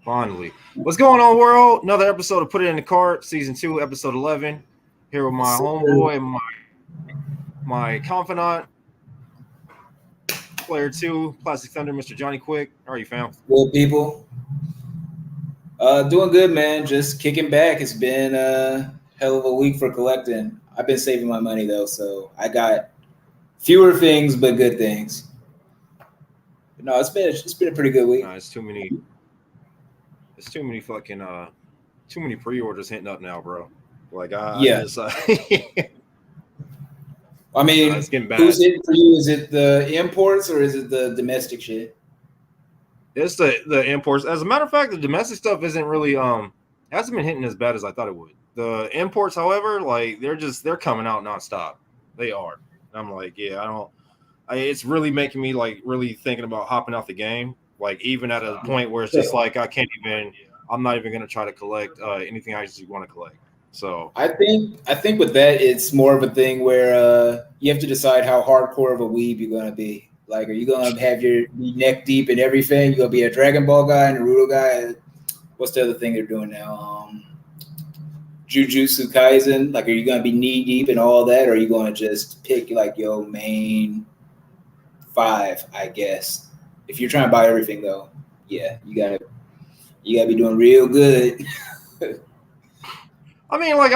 Finally. What's going on, world? Another episode of Put It in the Cart, Season 2, Episode 11. Here with my homeboy and my confidant, Player 2, Plastic Thunder, Mr. Johnny Quick. How are you, fam? Well, people, doing good, man. Just kicking back. It's been a hell of a week for collecting. I've been saving my money, though, so I got fewer things but good things. But no, it's been a pretty good week. Nah, it's too many fucking too many pre-orders hitting up now, bro. Like I just I mean, it's getting bad. Who's it for you? Is it the imports or is it the domestic shit? It's the imports. As a matter of fact, the domestic stuff isn't really hasn't been hitting as bad as I thought it would. The imports, however, like they're coming out nonstop. They are. I'm like, yeah, it's really making me like really thinking about hopping out the game. Like even at a point where it's just like I'm not even gonna try to collect anything I just want to collect. So I think with that it's more of a thing where you have to decide how hardcore of a weeb you're gonna be. Like, are you gonna have your neck deep in everything? You gonna be a Dragon Ball guy, Naruto guy? What's the other thing they're doing now? Jujutsu Kaisen. Like, are you gonna be knee deep in all that, or are you gonna just pick like your main 5? I guess if you're trying to buy everything, though, yeah, you gotta be doing real good. I mean, like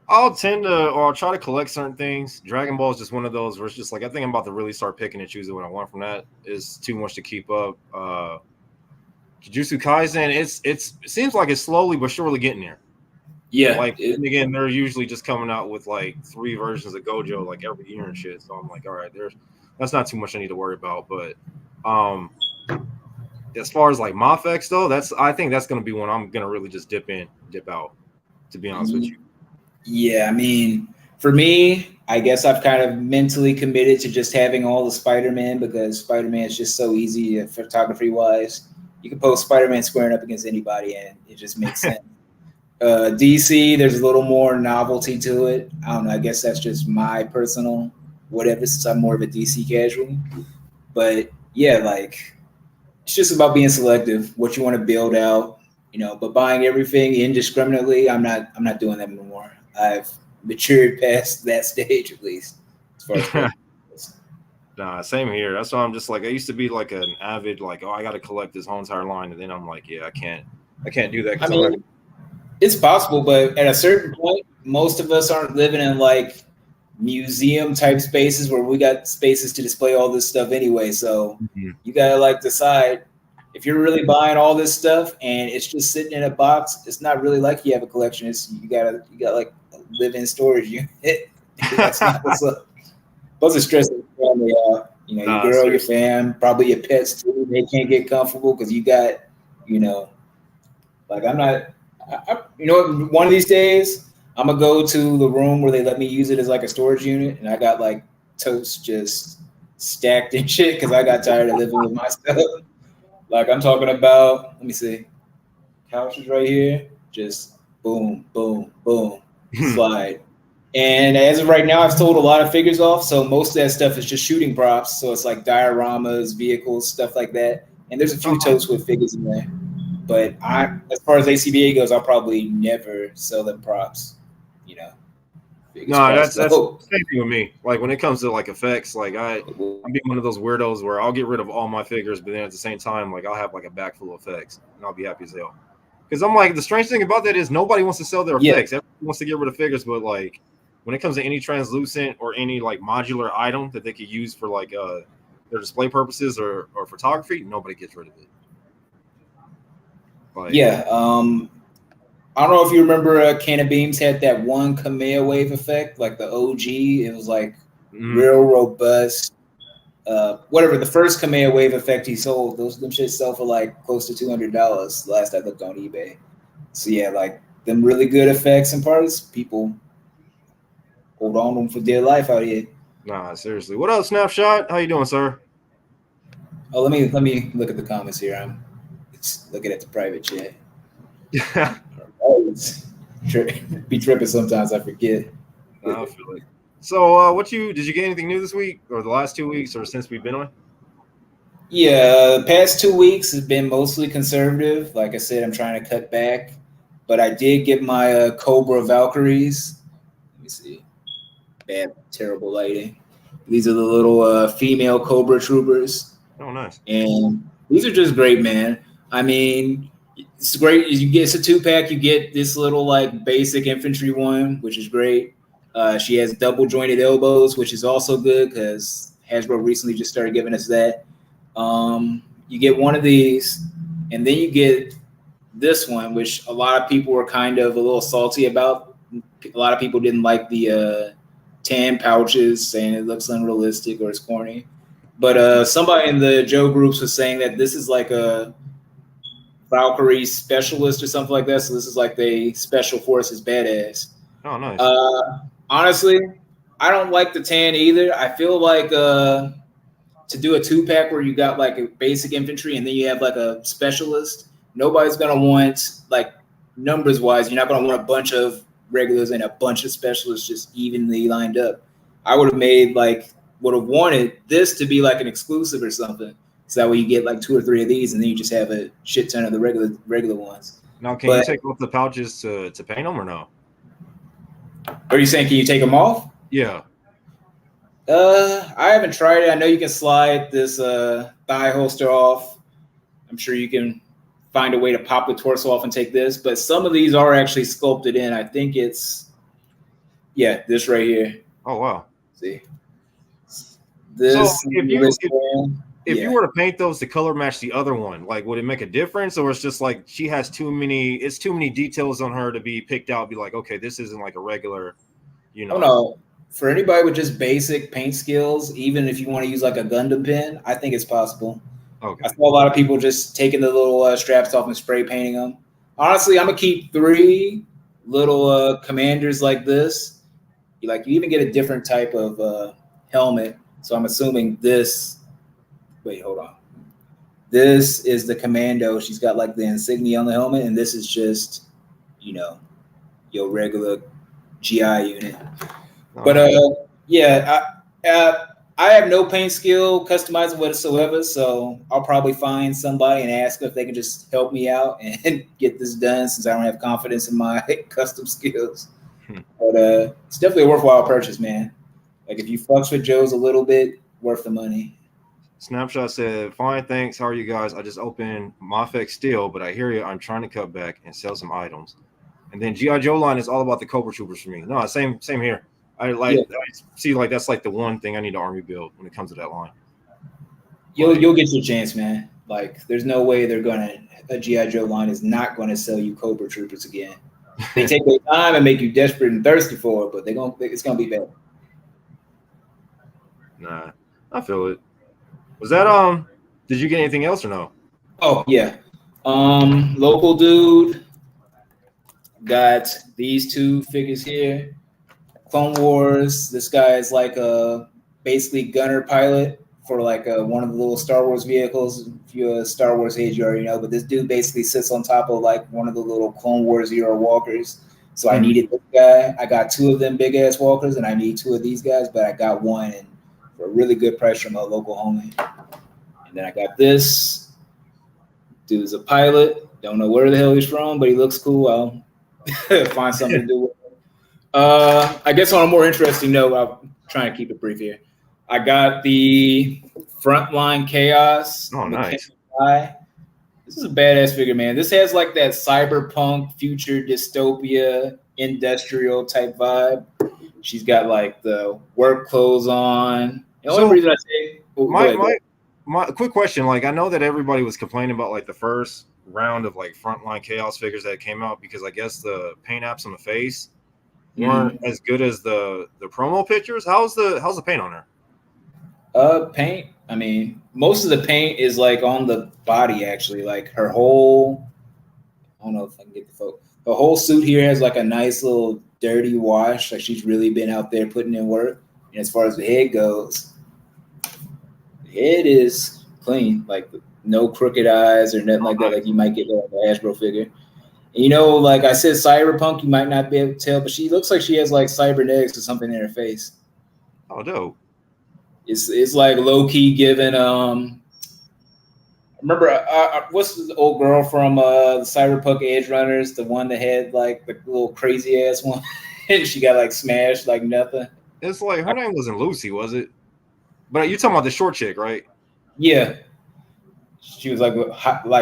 I'll tend to, or I'll try to collect certain things. Dragon Ball is just one of those where it's just like I think I'm about to really start picking and choosing what I want from that. It's too much to keep up. Jujutsu Kaisen, it seems like it's slowly but surely getting there. Yeah, like again, they're usually just coming out with like 3 versions of Gojo like every year and shit. So I'm like, all right, that's not too much I need to worry about. But as far as like M.U.S.K though, I think that's gonna be one I'm gonna really just dip in, dip out. To be honest with you. Yeah, I mean, for me, I guess I've kind of mentally committed to just having all the Spider-Man because Spider-Man is just so easy photography-wise. You can post Spider-Man squaring up against anybody, and it just makes sense. DC, there's a little more novelty to it. I don't know. I guess that's just my personal whatever, since I'm more of a DC casual. But yeah, like it's just about being selective, what you want to build out. But buying everything indiscriminately, I'm not doing that anymore. I've matured past that stage, at least. As far as nah, same here. That's why I'm just like I used to be like an avid like, oh, I got to collect this whole entire line, and then I'm like, yeah, I can't do that. I mean, it's possible, but at a certain point, most of us aren't living in like museum type spaces where we got spaces to display all this stuff anyway. So you gotta like decide. If you're really buying all this stuff and it's just sitting in a box, it's not really like you have a collection. You got like a live-in storage unit. That's not what's up. Plus it's stressing your family out. Your girl, your fam, probably your pets too. They can't get comfortable because you got, like one of these days I'm gonna go to the room where they let me use it as like a storage unit, and I got like totes just stacked and shit because I got tired of living with my stuff. Like I'm talking about, let me see, couches right here, just boom, boom, boom, slide. And as of right now, I've sold a lot of figures off, so most of that stuff is just shooting props. So it's like dioramas, vehicles, stuff like that. And there's a few totes with figures in there. But as far as ACBA goes, I'll probably never sell them props. No, that's the same thing with me. Like when it comes to like effects, like I'm being one of those weirdos where I'll get rid of all my figures, but then at the same time, like I'll have like a bag full of effects, and I'll be happy as hell. Because I'm like, the strange thing about that is nobody wants to sell their effects. Everyone wants to get rid of figures, but like when it comes to any translucent or any like modular item that they could use for like their display purposes or photography, nobody gets rid of it. Like, I don't know if you remember Can of Beams had that one Kamea wave effect, like the OG. It was like real robust. Whatever, the first Kamea wave effect he sold, them shit sell for like close to $200 last I looked on eBay. So yeah, like them really good effects and parts, people hold on to them for dear life out here. Nah, seriously. What up, Snapshot? How you doing, sir? Oh, let me look at the comments here. I'm looking at the private chat. Be tripping sometimes. I forget. I feel it. So, did you get anything new this week, or the last 2 weeks, or since we've been on? Yeah, the past 2 weeks has been mostly conservative. Like I said, I'm trying to cut back, but I did get my Cobra Valkyries. Let me see. Bad, terrible lighting. These are the little female Cobra troopers. Oh, nice. And these are just great, man. I mean, it's great. You get it's a 2-pack. You get this little like basic infantry one, which is great. She has double jointed elbows, which is also good because Hasbro recently just started giving us that. You get one of these, and then you get this one, which a lot of people were kind of a little salty about. A lot of people didn't like the tan pouches, saying it looks unrealistic or it's corny. But somebody in the Joe groups was saying that this is like a Valkyrie specialist or something like that. So this is like the special forces badass. Oh, nice. Honestly, I don't like the tan either. I feel like to do a 2-pack where you got like a basic infantry and then you have like a specialist, nobody's gonna want, like, numbers wise, you're not gonna want a bunch of regulars and a bunch of specialists just evenly lined up. I would have wanted this to be like an exclusive or something. So that way you get like 2 or 3 of these and then you just have a shit ton of the regular ones. Now, can you take off the pouches to paint them or no? Are you saying, can you take them off? Yeah. I haven't tried it. I know you can slide this thigh holster off. I'm sure you can find a way to pop the torso off and take this, but some of these are actually sculpted in. I think it's, yeah, this right here. Oh, wow. See? This. So if you were to paint those to color match the other one, like, would it make a difference, or it's just like she has too many details on her to be picked out, be like, okay, this isn't like a regular, you know? Oh, no. For anybody with just basic paint skills, even if you want to use like a Gundam pen, I think it's possible. Okay. I saw a lot of people just taking the little straps off and spray painting them. Honestly, I'm gonna keep 3 little commanders like this. You even get a different type of helmet. So I'm assuming this. Wait, hold on. This is the commando. She's got like the insignia on the helmet, and this is just, your regular GI unit. But yeah, I have no paint skill customizing whatsoever, so I'll probably find somebody and ask if they can just help me out and get this done, since I don't have confidence in my custom skills. But it's definitely a worthwhile purchase, man. Like, if you fucks with Joe's a little bit, worth the money. Snapshot said, fine, thanks. How are you guys? I just opened M.U.S.K still, but I hear you. I'm trying to cut back and sell some items. And then G.I. Joe line is all about the Cobra Troopers for me. No, same here. I see, like, that's like the one thing I need to army build when it comes to that line. You'll get your chance, man. Like, there's no way a G.I. Joe line is not gonna sell you Cobra Troopers again. They take their time and make you desperate and thirsty for it, but it's gonna be bad. Nah, I feel it. Was that did you get anything else or no? Oh yeah. Local dude got these 2 figures here. Clone Wars. This guy is like a basically gunner pilot for like one of the little Star Wars vehicles. If you're a Star Wars head, you already know. But this dude basically sits on top of like one of the little Clone Wars era walkers. So I needed this guy. I got 2 of them big ass walkers, and I need 2 of these guys, but I got one and for a really good price from a local homie. And then I got this. Dude's a pilot. Don't know where the hell he's from, but he looks cool. I'll find something to do with it. I guess on a more interesting note, I'll try and keep it brief here. I got the Frontline Chaos. Oh, nice. This is a badass figure, man. This has like that cyberpunk, future dystopia, industrial type vibe. She's got like the work clothes on. The only reason I say my quick question, like, I know that everybody was complaining about like the first round of like Frontline Chaos figures that came out because I guess the paint apps on the face weren't as good as the promo pictures. How's the paint on her? Paint. I mean, most of the paint is like on the body actually. Like her whole, I don't know if I can get the photo. The whole suit here has like a nice little dirty wash. Like she's really been out there putting in work. And as far as the head goes, the head is clean. Like no crooked eyes or nothing like that. Like you might get like a Hasbro figure. And, like I said, cyberpunk, you might not be able to tell, but she looks like she has like cybernetics or something in her face. Oh, dope. It's like low key giving Remember, what's the old girl from the Cyberpunk Edge Runners? The one that had like the little crazy ass one, and she got like smashed like nothing. It's like her name wasn't Lucy, was it? But you're talking about the short chick, right? Yeah, she was like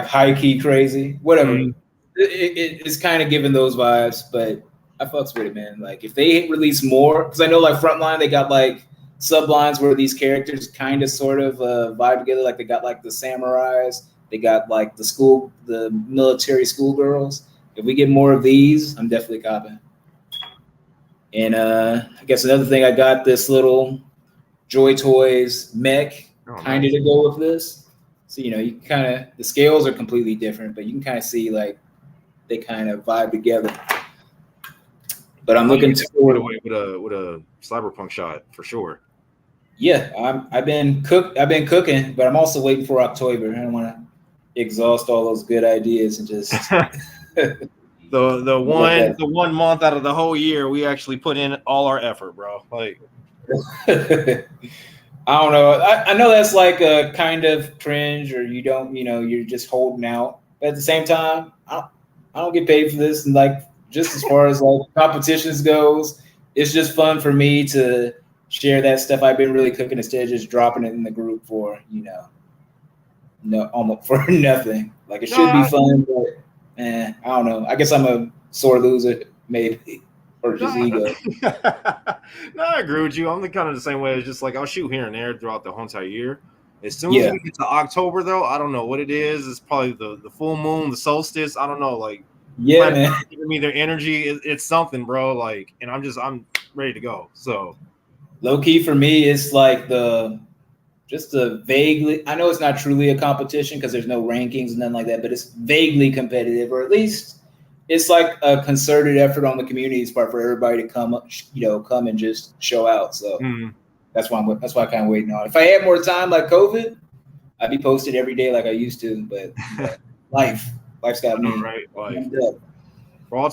high key crazy. Whatever. Mm-hmm. It's kind of giving those vibes, but I fucks with it, man. Like if they release more, because I know like Frontline, they got like sublines where these characters kind of sort of vibe together. Like they got like the samurais, they got like the military schoolgirls. If we get more of these, I'm definitely copping. And I guess another thing, I got this little Joy Toys mech kind of to go with this. So you kind of the scales are completely different, but you can kind of see like they kind of vibe together. But I'm looking forward away with a cyberpunk shot for sure. Yeah, I've been cooking, but I'm also waiting for October. I don't want to exhaust all those good ideas and just the one month out of the whole year we actually put in all our effort, bro. Like I don't know. I know that's like a kind of cringe, or you don't, you're just holding out. But at the same time, I don't get paid for this, and like just as far as like competitions goes, it's just fun for me to share that stuff I've been really cooking instead of just dropping it in the group for almost for nothing. Like it should be fun, but I don't know. I guess I'm a sore loser, maybe, or just ego. No, I agree with you. I'm the kind of the same way. It's just like I'll shoot here and there throughout the whole entire year. As soon as we get to October, though, I don't know what it is. It's probably the full moon, the solstice. I don't know. Like, man, giving me their energy. It's something, bro. Like, and I'm ready to go. So, low key for me, it's like just a vaguely. I know it's not truly a competition because there's no rankings and nothing like that, but it's vaguely competitive, or at least it's like a concerted effort on the community's part for everybody to come and just show out. So that's why I kind of waiting on. If I had more time, like COVID, I'd be posted every day like I used to. But life's got me. Right, life. For all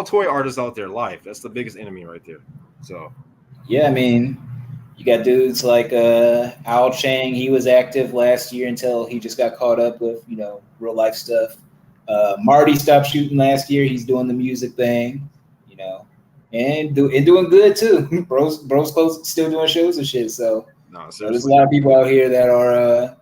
toy artists out there, life. That's the biggest enemy right there. So yeah, I mean, you got dudes like Al Chang. He was active last year until he just got caught up with real life stuff. Marty stopped shooting last year. He's doing the music thing, and doing good too. Bro's still doing shows and shit. So there's a lot of people out here that are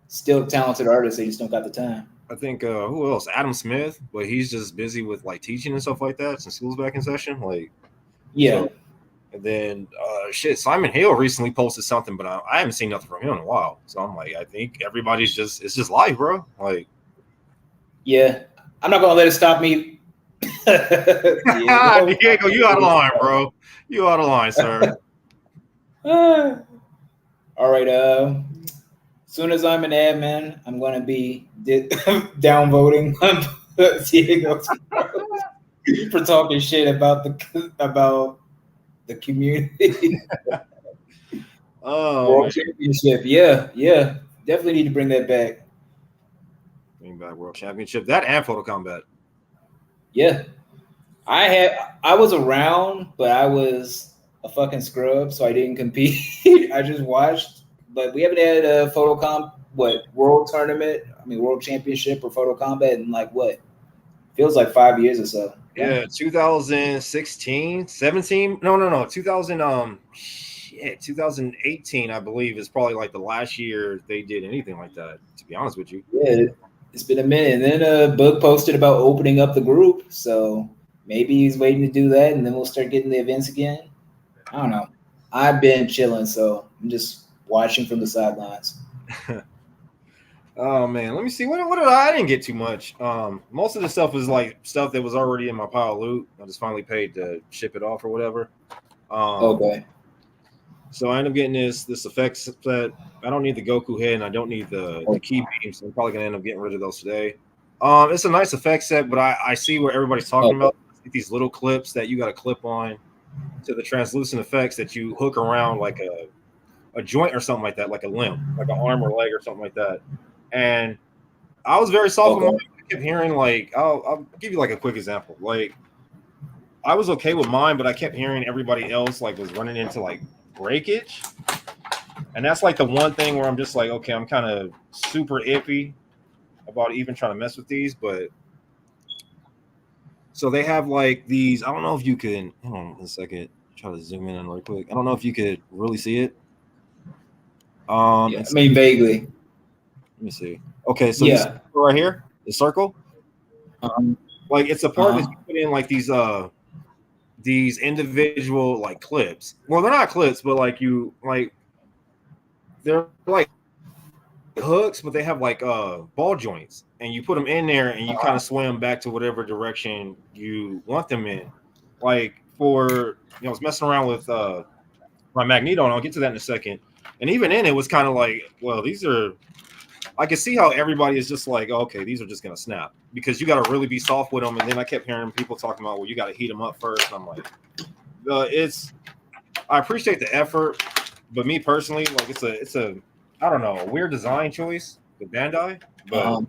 still talented artists. They just don't got the time. I think who else? Adam Smith, but he's just busy with like teaching and stuff like that since school's back in session. Like, yeah. So, and then Simon Hale recently posted something, but I haven't seen nothing from him in a while. So I'm like, I think everybody's it's just live, bro. Like. Yeah, I'm not gonna let it stop me. Diego, you out of line, bro. You out of line, sir. All right. As soon as I'm an admin, I'm gonna be downvoting Diego for talking shit about the community. World Championship. Yeah. Definitely need to bring that back. Back World Championship, that and Photo Combat. Yeah, I was around, but I was a fucking scrub, so I didn't compete. I just watched. But we haven't had a world tournament? I mean, world championship or Photo Combat in like what? Feels like 5 years or so. Yeah, 2016, 17. No. 2018, I believe, is probably like the last year they did anything like that. To be honest with you. Yeah. It's been a minute. And then Book posted about opening up the group. So maybe he's waiting to do that, and then we'll start getting the events again. I don't know. I've been chilling, so I'm just watching from the sidelines. Oh, man. Let me see. What did I didn't get too much. Most of the stuff was like stuff that was already in my pile of loot. I just finally paid to ship it off or whatever. Okay. So I ended up getting this effects set. I don't need the Goku head, and I don't need the key beams. So I'm probably gonna end up getting rid of those today. It's a nice effects set, but I see what everybody's talking about. These little clips that you got to clip on to the translucent effects that you hook around like a joint or something like that, like a limb, like an arm or leg or something like that. And I was very soft. I kept hearing like I'll give you like a quick example. Like I was okay with mine, but I kept hearing everybody else like was running into like breakage. And that's like the one thing where I'm just like, okay, I'm kind of super iffy about even trying to mess with these. But so they have like these. I don't know if you can. Hold on a second. Try to zoom in really quick. I don't know if you could really see it. Yeah, I mean vaguely. Let me see. Okay, so you see Yeah, right here, the circle. Like it's a part that you put in like these individual like clips. Well, they're not clips, but like they're like hooks, but they have like ball joints, and you put them in there, and you kind of swim back to whatever direction you want them in. Like for I was messing around with my magneto, and I'll get to that in a second. And even in it was kind of like, well, these are. I can see how everybody is just like, okay, these are just gonna snap because you got to really be soft with them. And then I kept hearing people talking about, well, you got to heat them up first. And I'm like, I appreciate the effort, but me personally, like it's a I don't know, a weird design choice with Bandai, but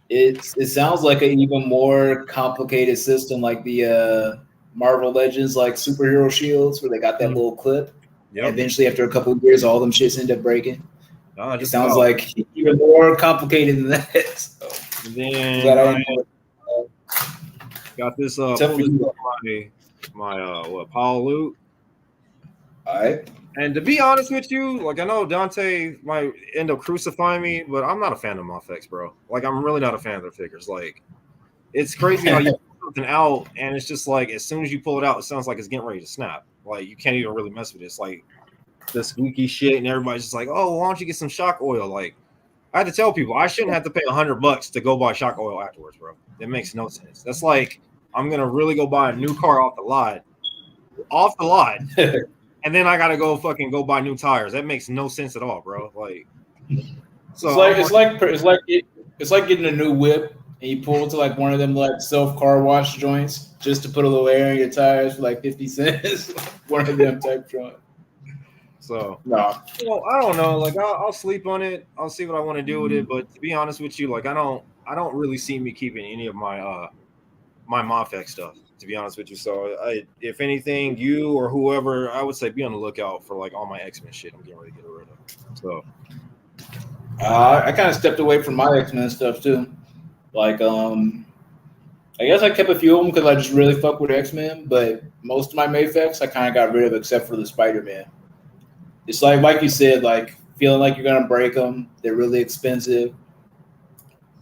it sounds like an even more complicated system, like the Marvel Legends, like superhero shields, where they got that little clip. Yep. And eventually, after a couple of years, all them shits end up breaking. It sounds like even more complicated than that. So, then got this my Paul loot. All right. And to be honest with you, like I know Dante might end up crucifying me, but I'm not a fan of M.U.S.K, bro. Like I'm really not a fan of their figures. Like it's crazy how you put something out and it's just like as soon as you pull it out, it sounds like it's getting ready to snap. Like you can't even really mess with it. It's like the squeaky shit, and everybody's just like, "Oh, why don't you get some shock oil?" Like I had to tell people I shouldn't have to pay $100 to go buy shock oil afterwards, bro. That makes no sense. That's like I'm gonna really go buy a new car off the lot, and then I gotta go fucking go buy new tires. That makes no sense at all, bro. Like, so it's like getting a new whip and you pull to like one of them like self car wash joints just to put a little air in your tires for like 50 cents. One of them type joint. So no, well, I don't know. Like I'll sleep on it. I'll see what I want to do with it. But to be honest with you, like I don't really see me keeping any of my my M.U.S.K stuff. To be honest with you, so if anything, you or whoever, I would say be on the lookout for like all my X-Men shit. I'm getting ready to get rid of. So I kind of stepped away from my X-Men stuff too. Like I guess I kept a few of them because I just really fuck with X-Men. But most of my Mayfex I kind of got rid of except for the Spider-Man. It's like you said, like feeling like you're gonna break them. They're really expensive.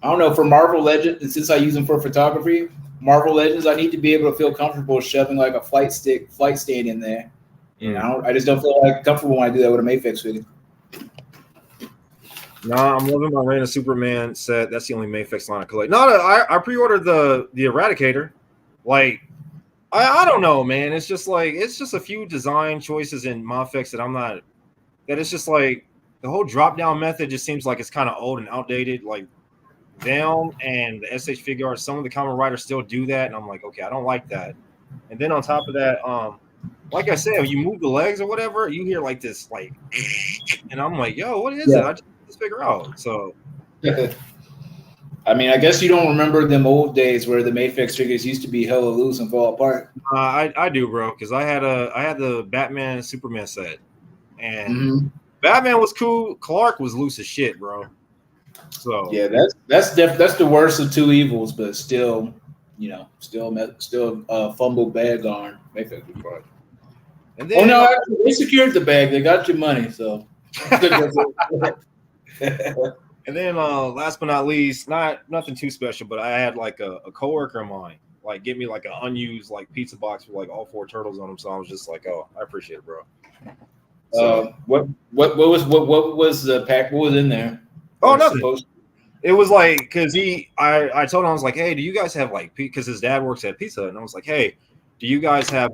I don't know, for Marvel Legends, and since I use them for photography, Marvel Legends, I need to be able to feel comfortable shoving like a flight stand in there. And I just don't feel like comfortable when I do that with a Mayfex figure. Nah, I'm loving my Reign of Superman set. That's the only Mayfex line I collect. No, I pre-ordered the Eradicator. Like, I don't know, man. It's just a few design choices in M.U.S.K that I'm not. That it's just like the whole drop down method just seems like it's kind of old and outdated. Like them and the SH figure art, some of the common writers still do that, and I'm like, okay, I don't like that. And then on top of that, like I said, when you move the legs or whatever, you hear like this, like, and I'm like, yo, what is it? I just figure out. So, I mean, I guess you don't remember them old days where the Mayfex figures used to be hella loose and fall apart. I do, bro, because I had the Batman Superman set, and Batman was cool. Clark was loose as shit, bro. So yeah, that's the worst of two evils, but still, still fumbled bag on Mayfex part. And then, actually, they secured the bag. They got your money, so. And then last but not least, nothing too special, but I had like a coworker of mine like get me like an unused like pizza box with like all 4 turtles on them. So I was just like, oh, I appreciate it, bro. So what was the pack? What was in there? Oh, nothing. It was like because I told him, I was like, hey, do you guys have like because his dad works at Pizza Hut, and I was like, hey, do you guys have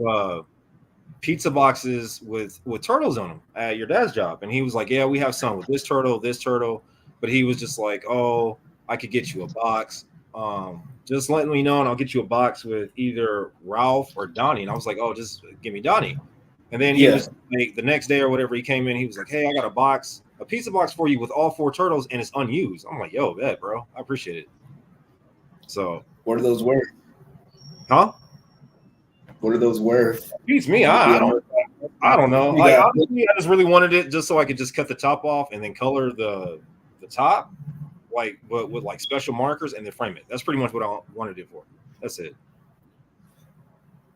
pizza boxes with turtles on them at your dad's job? And he was like, yeah, we have some with this turtle, but he was just like, oh, I could get you a box. Just letting me know, and I'll get you a box with either Ralph or Donnie. And I was like, oh, just give me Donnie. And then he was like, the next day or whatever, he came in, he was like, hey, I got a pizza box for you with all 4 turtles, and it's unused. I'm like, yo, bet, bro, I appreciate it. So what are those worth? Huh? What are those worth? Beats me. I don't. I don't know. Like honestly, I just really wanted it just so I could just cut the top off and then color the top, like with like special markers and then frame it. That's pretty much what I wanted it for. That's it.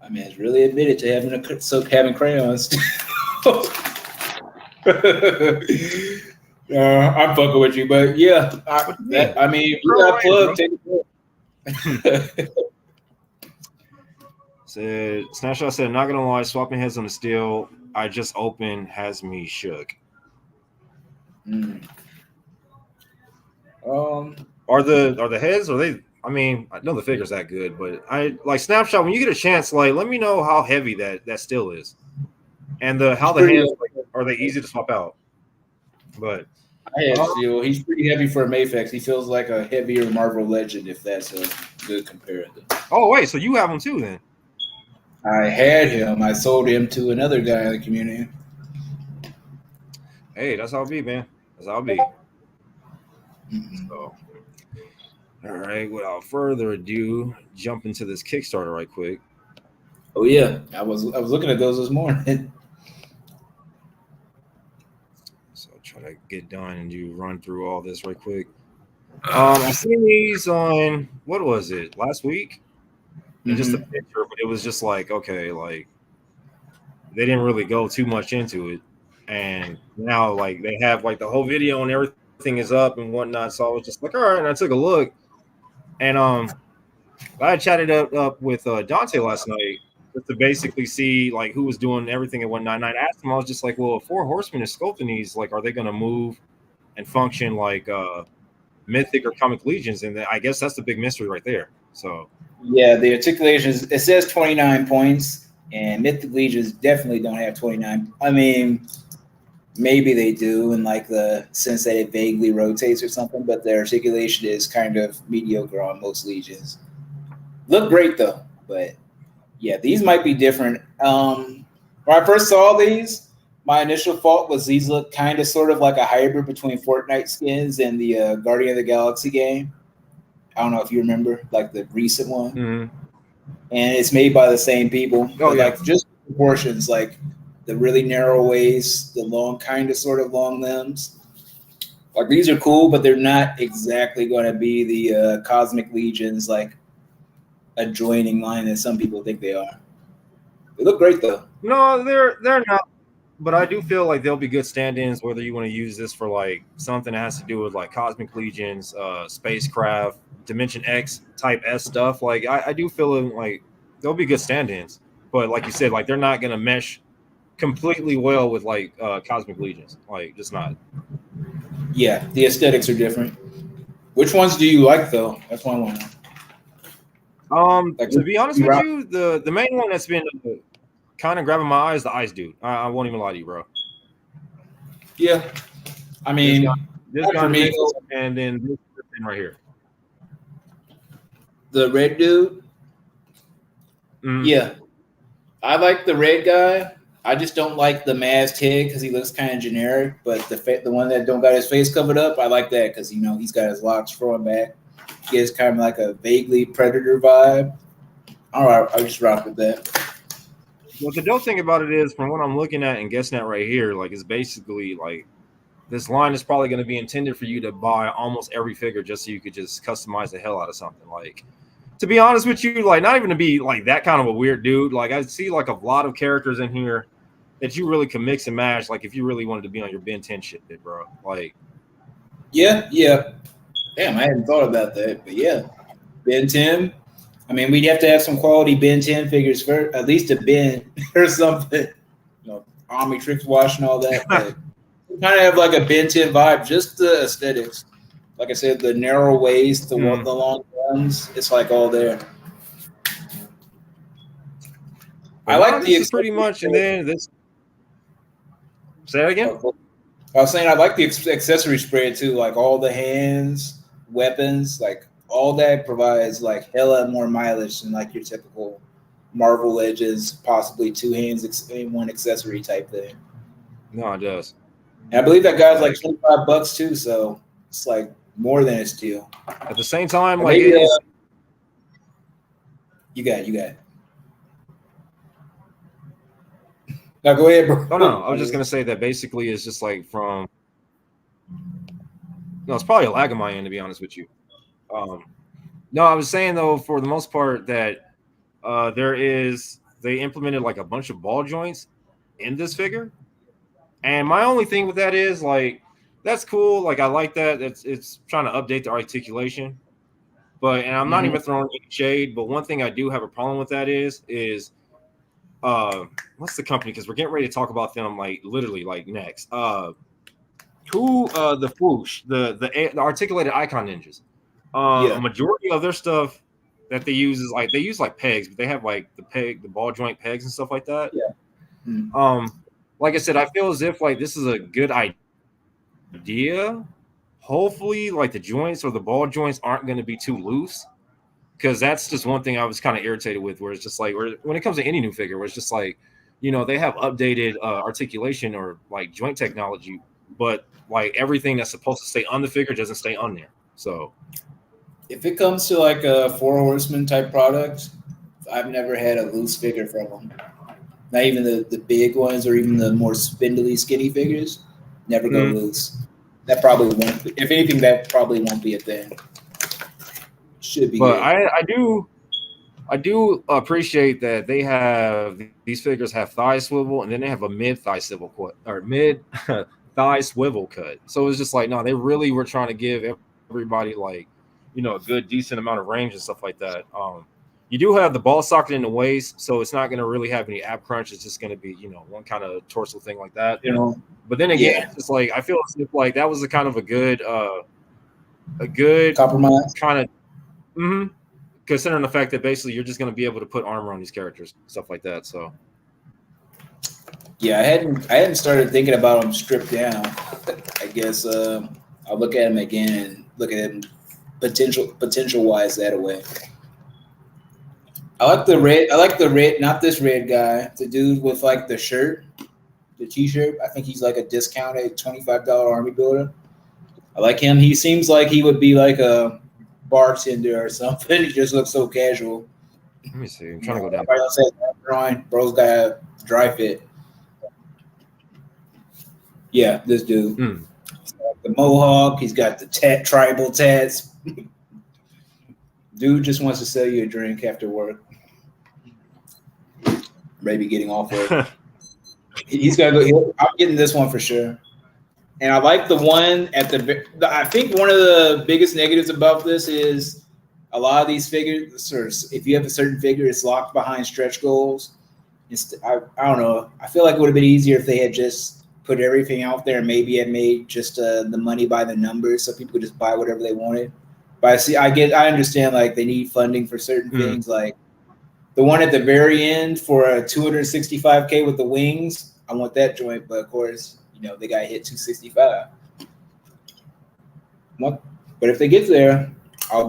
I mean, it's really admitted to having crayons. I'm fucking with you, but yeah, I mean, you got plugged. Take it. Said Snapshot said, not gonna lie, swapping heads on the steel I just opened has me shook. Are the heads? Are they? I mean, I know the figure's that good, but I like Snapshot. When you get a chance, like let me know how heavy that still is, and how the hands like, are they easy to swap out? But I have steel. He's pretty heavy for a Mayflex. He feels like a heavier Marvel Legend, if that's a good comparison. Oh wait, so you have him too then? I had him. I sold him to another guy in the community. Hey, that's how it be, man. That's how it be. So, all right. Without further ado, jump into this Kickstarter right quick. Oh yeah, I was looking at those this morning. So I'll try to get done and run through all this right quick. I seen these on what was it last week? Just a picture, but it was just like okay, like they didn't really go too much into it, and now like they have like the whole video and everything is up and whatnot. So I was just like, all right, and I took a look, and I chatted up with Dante last night just to basically see like who was doing everything and whatnot. And I asked him, I was just like, well, if Four Horsemen is sculpting these, like, are they going to move and function like Mythic or Comic Legions? And I guess that's the big mystery right there. So yeah, the articulation it says 29 points, and Mythic Legions definitely don't have 29. I mean, maybe they do in like the sense that it vaguely rotates or something, but their articulation is kind of mediocre on most Legions. Look great though, but yeah, these might be different. When I first saw these, my initial thought was these look kind of sort of like a hybrid between Fortnite skins and the Guardian of the Galaxy game. I don't know if you remember, like the recent one. Mm-hmm. And it's made by the same people. Oh, yeah. Like just proportions, like the really narrow waist, the long, kind of sort of long limbs. Like these are cool, but they're not exactly going to be the Cosmic Legions, like adjoining line that some people think they are. They look great though. No, they're not. But I do feel like they'll be good stand-ins, whether you want to use this for like something that has to do with like Cosmic Legions, spacecraft, Dimension X type S stuff. Like I do feel like they'll be good stand-ins. But like you said, like they're not gonna mesh completely well with like Cosmic Legions. Like just not. Yeah, the aesthetics are different. Which ones do you like though? That's one I want to know. Like, to be honest with you, the main one that's been kind of grabbing my eye is the Ice Dude. I won't even lie to you, bro. Yeah, I mean, this guy for me, and then this thing right here, the red dude. Yeah, I like the red guy. I just don't like the masked head because he looks kind of generic. But the one that don't got his face covered up, I like that because he's got his locks throwing back. He has kind of like a vaguely Predator vibe. All right, I just rock with that. Well, the dope thing about it is, from what I'm looking at and guessing at right here, like it's basically like this line is probably going to be intended for you to buy almost every figure just so you could just customize the hell out of something. Like, to be honest with you, like not even to be like that kind of a weird dude. Like I see like a lot of characters in here that you really can mix and match. Like if you really wanted to be on your Ben 10 shit, bro. Like, yeah. Damn, I hadn't thought about that, but yeah, Ben 10. I mean, we'd have to have some quality Ben 10 figures for at least a Ben or something. Omnitrix wash and all that. But kind of have like a Ben 10 vibe, just the aesthetics. Like I said, the narrow waist, the long arms, it's like all there. I like the pretty much, and then this. Say that again. I was saying I like the accessory spread too, like all the hands, weapons, like all that provides like hella more mileage than like your typical Marvel Legends, possibly two hands in one accessory type thing. No, it does. And I believe that guy's like $25 too, so it's like more than a steal. At the same time, like maybe, you got it. Now go ahead, bro. Oh no, I was just gonna say that basically it's just like from. No, it's probably a lag on my end, to be honest with you. No, I was saying though, for the most part, that they implemented like a bunch of ball joints in this figure, and my only thing with that is like that's cool. Like I like that. It's trying to update the articulation, and I'm not even throwing any shade. But one thing I do have a problem with that is what's the company? Because we're getting ready to talk about them like literally like next. The Whoosh, the articulated icon ninjas. A majority of their stuff that they use is like they use like pegs, but they have like the ball joint pegs and stuff like that. Yeah. Mm. Like I said, I feel as if like this is a good idea. Hopefully, like the joints or the ball joints aren't going to be too loose, because that's just one thing I was kind of irritated with. Where it's just like when it comes to any new figure, where it's just like they have updated articulation or like joint technology, but like everything that's supposed to stay on the figure doesn't stay on there. So if it comes to like a Four Horsemen type product, I've never had a loose figure from them. Not even the big ones or even the more spindly, skinny figures. Never go loose. That probably won't. If anything, that probably won't be a thing. Should be. But I do appreciate that they have these figures have thigh swivel, and then they have a mid thigh swivel or mid thigh swivel cut. So it's just like no, they really were trying to give everybody like a good decent amount of range and stuff like that. You do have the ball socket in the waist, so it's not going to really have any ab crunch. It's just going to be one kind of torso thing like that. But then again, it's just like I feel as if like that was a kind of a good compromise kind of. Considering the fact that basically you're just going to be able to put armor on these characters, stuff like that. So, yeah, I hadn't started thinking about them stripped down. I guess I'll look at them again and look at them potential wise that way. I like the red, not this red guy. The dude with like the shirt, the T-shirt. I think he's like a discounted $25 army builder. I like him. He seems like he would be like a bartender or something. He just looks so casual. Let me see. I'm trying to go down. Everybody else has that drawing. Bro's got a dry fit. Yeah, this dude. He's got the mohawk. He's got the tribal tats. Dude just wants to sell you a drink after work. Maybe getting off work. He's got to go. I'm getting this one for sure. And I like the one at I think one of the biggest negatives about this is a lot of these figures, if you have a certain figure, it's locked behind stretch goals. I don't know. I feel like it would have been easier if they had just put everything out there and maybe had made just the money by the numbers so people could just buy whatever they wanted. But I understand like they need funding for certain things. Like the one at the very end for a $265K with the wings, I want that joint, but of course, they got hit 265. But if they get there,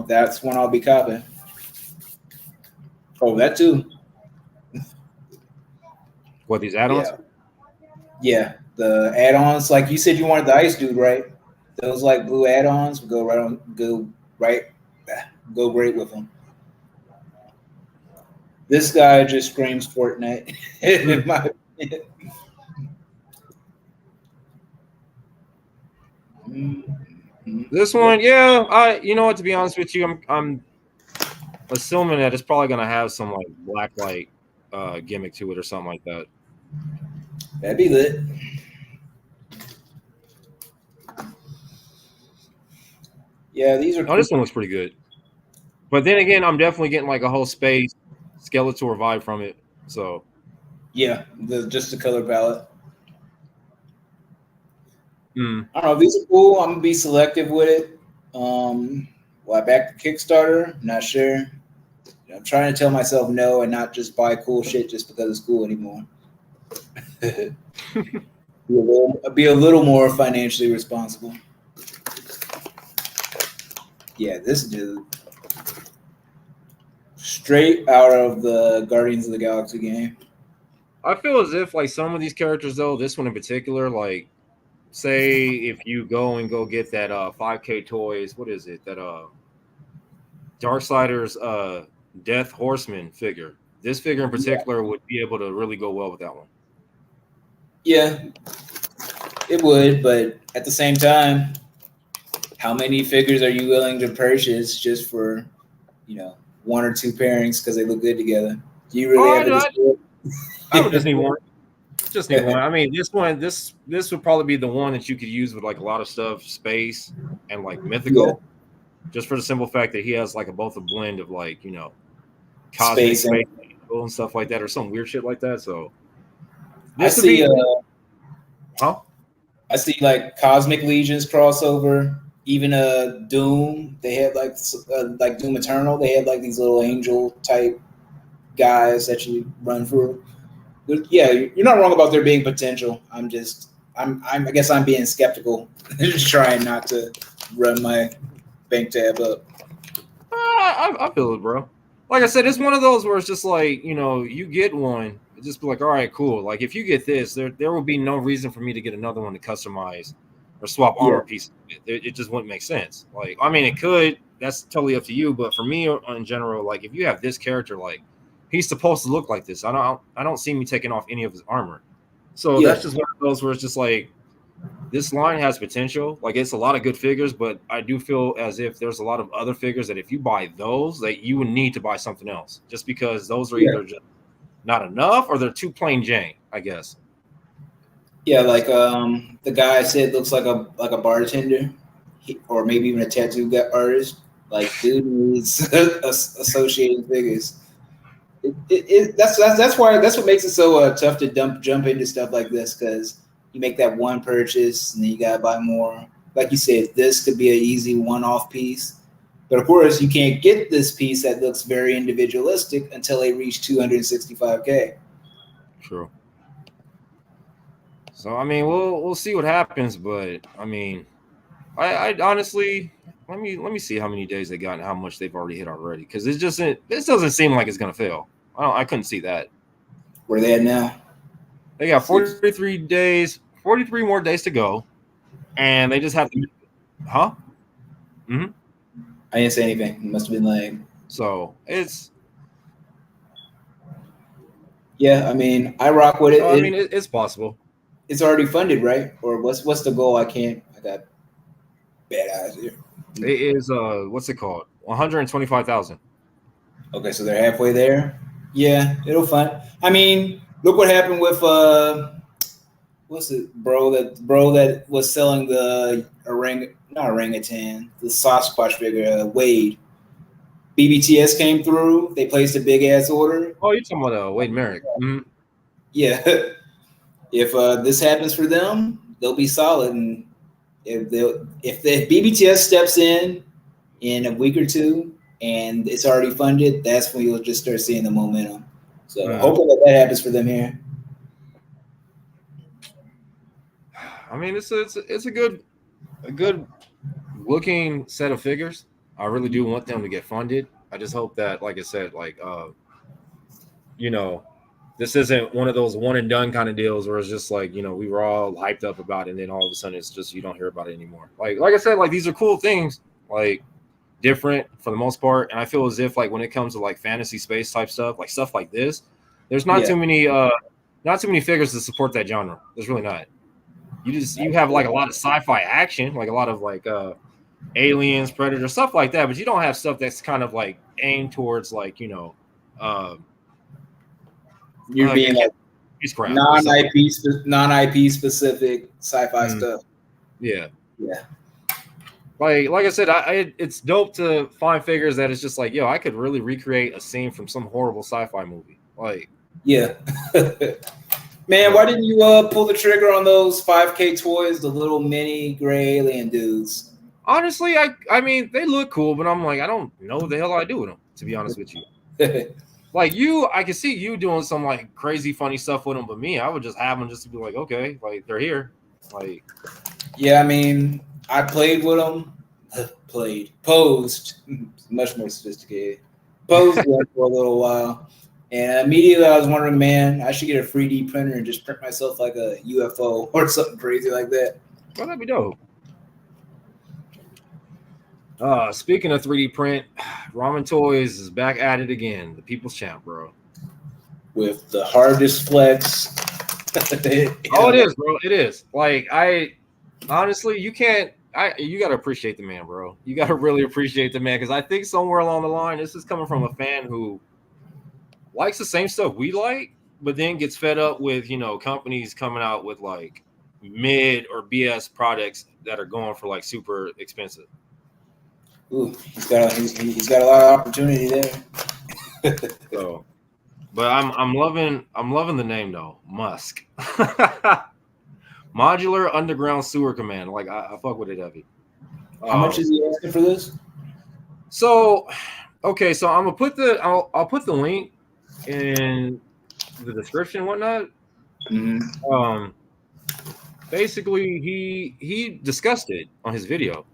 that's when I'll be copping. Oh, that too. What, these add-ons? Yeah, the add-ons. Like you said, you wanted the ice dude, right? Those like blue add-ons would go great with them. This guy just screams Fortnite. In my opinion. This one, yeah. You know what? To be honest with you, I'm assuming that it's probably gonna have some like black light gimmick to it or something like that. That'd be lit. Yeah, these are. Oh, this one looks pretty good. But then again, I'm definitely getting like a whole space Skeletor vibe from it. So yeah, just the color palette. I don't know. These are cool. I'm gonna be selective with it. Back to Kickstarter? Not sure. I'm trying to tell myself no and not just buy cool shit just because it's cool anymore. Be a little more financially responsible. Yeah, this dude. Straight out of the Guardians of the Galaxy game. I feel as if like some of these characters though, this one in particular, like say if you go get that 5K toys, what is it? That Darksiders Death Horseman figure. This figure in particular would be able to really go well with that one. Yeah, it would, but at the same time, how many figures are you willing to purchase just for, one or two pairings because they look good together? Do you really Oh, have a I would just need one. Just need one. I mean, this would probably be the one that you could use with like a lot of stuff, space and like Yeah, mythical, just for the simple fact that he has like both a blend of like cosmic space. space and stuff like that, or some weird shit like that. So I this would see. be, huh? I see like Cosmic Legions crossover. Even Doom. They had like Doom Eternal. They had like these little angel type guys that you run through. Yeah, you're not wrong about there being potential. I guess I'm being skeptical, just trying not to run my bank tab up. I feel it, bro. Like I said, it's one of those where it's just like you get one, it's just be like, all right, cool. Like if you get this, there will be no reason for me to get another one to customize or swap Yeah, armor pieces. It just wouldn't make sense. Like I mean, it could. That's totally up to you. But for me, in general, like if you have this character, like he's supposed to look like this. I don't see me taking off any of his armor. So yeah, that's just one of those where it's just like this line has potential. Like it's a lot of good figures, but I do feel as if there's a lot of other figures that if you buy those, that you would need to buy something else, just because those are yeah, either just not enough or they're too plain Jane, I guess. yeah. Like the guy I said looks like a bartender, or maybe even a tattoo artist. Like dude needs associated figures. That's why that's what makes it so tough to jump into stuff like this, because you make that one purchase and then you gotta buy more. Like you said, this could be an easy one-off piece, but of course you can't get this piece that looks very individualistic until they reach 265K. True. So I mean, we'll see what happens, but I mean, I honestly let me see how many days they got and how much they've already hit already, because this doesn't seem like it's gonna fail. I couldn't see that. Where they at now? They got Six. 43 days, 43 more days to go, and they just have to, huh? Mm-hmm. I didn't say anything. It must have been like, So yeah. I mean, I rock with it. I mean, it's possible. It's already funded, right? Or what's the goal? I can't. I got bad eyes here. It is what's it called? 125,000. Okay, so they're halfway there. Yeah, it'll fund. I mean, look what happened with what's it, bro that was selling the not orangutan, the Sasquatch figure, Wade. BBTS came through. They placed a big ass order. Oh, you're talking about Wade Merrick. Mm-hmm. Yeah, if this happens for them, they'll be solid. And if the BBTS steps in a week or two and it's already funded, that's when you'll just start seeing the momentum. So hopefully that happens for them here. I mean, it's a good looking set of figures. I really do want them to get funded. I just hope that, like I said, like you know, this isn't one of those one and done kind of deals where it's just like we were all hyped up about it, and then all of a sudden it's just you don't hear about it anymore. Like I said, like these are cool things, like different for the most part, and I feel as if like when it comes to like fantasy space type stuff, like stuff like this, there's not too many figures to support that genre. There's really not. You have like a lot of sci-fi action, like a lot of like aliens, predators, stuff like that, but you don't have stuff that's kind of like aimed towards like you're being like non-IP specific sci-fi stuff. Yeah. Yeah. Like I said, it's dope to find figures that it's just like, yo, I could really recreate a scene from some horrible sci-fi movie. Like, yeah. Man, why didn't you pull the trigger on those 5K toys, the little mini gray alien dudes? Honestly, I mean, they look cool, but I'm like, I don't know what the hell I do with them, to be honest with you. Like I can see you doing some like crazy funny stuff with them, but me, I would just have them just to be like, okay, like they're here. Like, yeah, I mean, I played with them, posed, much more sophisticated, posed for a little while. And immediately I was wondering, man, I should get a 3D printer and just print myself like a UFO or something crazy like that. Well, that'd be dope. Speaking of 3D print, Ramen Toys is back at it again. The people's champ, bro. With the hardest flex Oh, it is, bro. It is. Like I honestly, you can't. You got to appreciate the man, bro. You got to really appreciate the man because I think somewhere along the line, this is coming from a fan who likes the same stuff we like, but then gets fed up with companies coming out with like mid or BS products that are going for like super expensive. Ooh, he's got a lot of opportunity there. So, but I'm loving the name though, M.U.S.K. Modular Underground Sewer Command. Like I fuck with it heavy. How much is he asking for this? So, okay, so I'm gonna put I'll put the link in the description and whatnot. Mm-hmm. Basically, he discussed it on his video,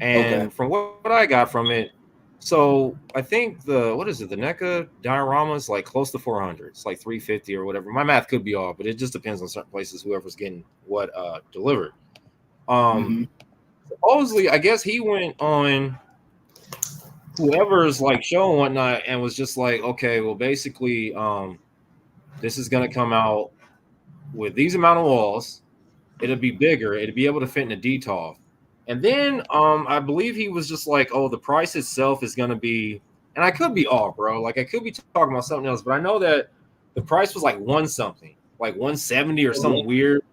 and from what I got from it, so I think the NECA diorama is like close to 400. It's like 350 or whatever. My math could be off, but it just depends on certain places. Whoever's getting what delivered. Supposedly, I guess he went on whoever's like show and whatnot and was just like, okay, well, basically, this is gonna come out with these amount of walls. It'll be bigger. It'll be able to fit in a DTOF. And then I believe he was just like, oh, the price itself is gonna be, and I could be off, bro. Like I could be talking about something else, but I know that the price was like something, like 170 or something weird,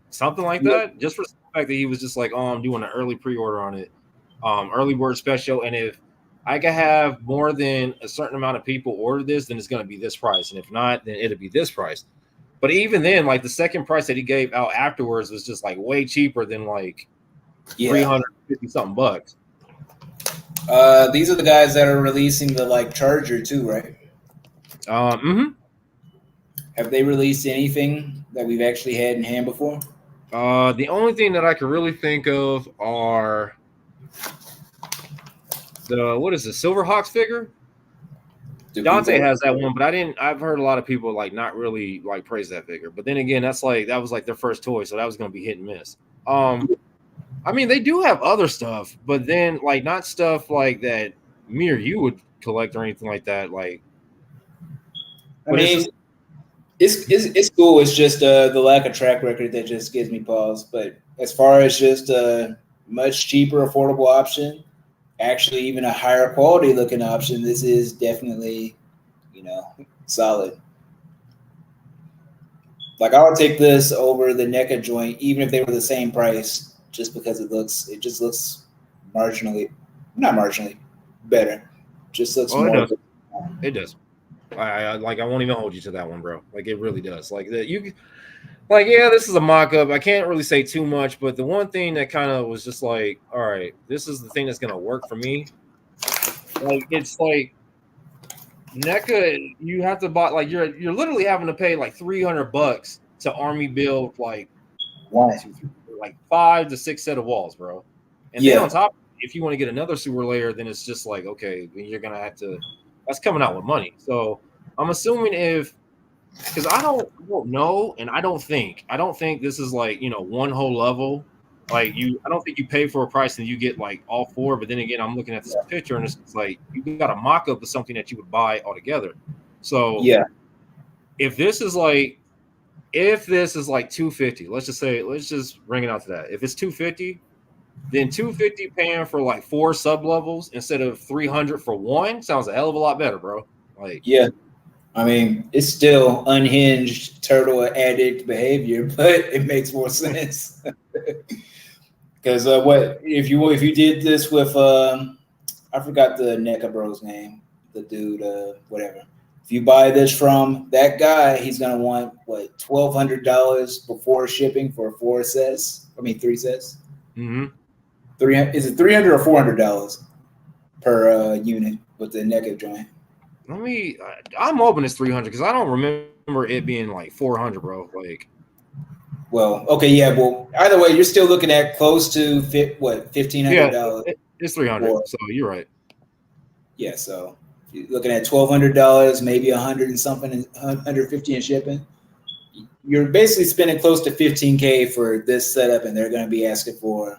something like that. Just for the fact that he was just like, oh, I'm doing an early pre-order on it, early bird special, and if I can have more than a certain amount of people order this, then it's gonna be this price, and if not, then it'll be this price. But even then, like the second price that he gave out afterwards was just like way cheaper than like 350 something bucks. These are the guys that are releasing the like charger too, right? Have they released anything that we've actually had in hand before? The only thing that I can really think of are the Silverhawks figure. Dante has that one, but I've heard a lot of people like not really like praise that figure. But then again, that was like their first toy, so that was gonna be hit and miss. I mean, they do have other stuff, but then like not stuff like that me or you would collect or anything like that. Like, I mean, it's cool. It's just the lack of track record that just gives me pause. But as far as just a much cheaper, affordable option, actually even a higher quality looking option, this is definitely, solid. Like I would take this over the NECA joint, even if they were the same price, just because it just looks not marginally better. Just looks more. It does. I won't even hold you to that one, bro. Like it really does. Like that yeah, this is a mock-up. I can't really say too much, but the one thing that kind of was just like, all right, this is the thing that's gonna work for me. Like it's like NECA, you have to buy like you're literally having to pay like $300 to army build like 5 to 6 set of walls, bro. And then on top, if you want to get another sewer layer, then it's just like, okay, then you're gonna have to. That's coming out with money. So I'm assuming because I don't know, and I don't think this is like one whole level. Like I don't think you pay for a price and you get like all four. But then again, I'm looking at this picture and it's like you got a mock-up of something that you would buy altogether. So if this is like 250, let's just bring it out to that. If it's 250, then 250 paying for like 4 sub levels instead of 300 for one sounds a hell of a lot better, bro. Like I mean, it's still unhinged turtle addict behavior, but it makes more sense. Because what if you did this with I forgot the NECA bro's name, the dude, whatever. If you buy this from that guy, he's gonna want what $1,200 before shipping for 3 sets. Mm-hmm. Is it $300 or $400 per unit with the NECA joint? I'm hoping it's 300 because I don't remember it being like 400, bro. Like, well, okay, yeah. Well, either way, you're still looking at close to $1,500. Yeah, it's 300. So you're right. Yeah, so you're looking at $1,200, maybe 100 and something, 150 in shipping. You're basically spending close to $15K for this setup, and they're going to be asking for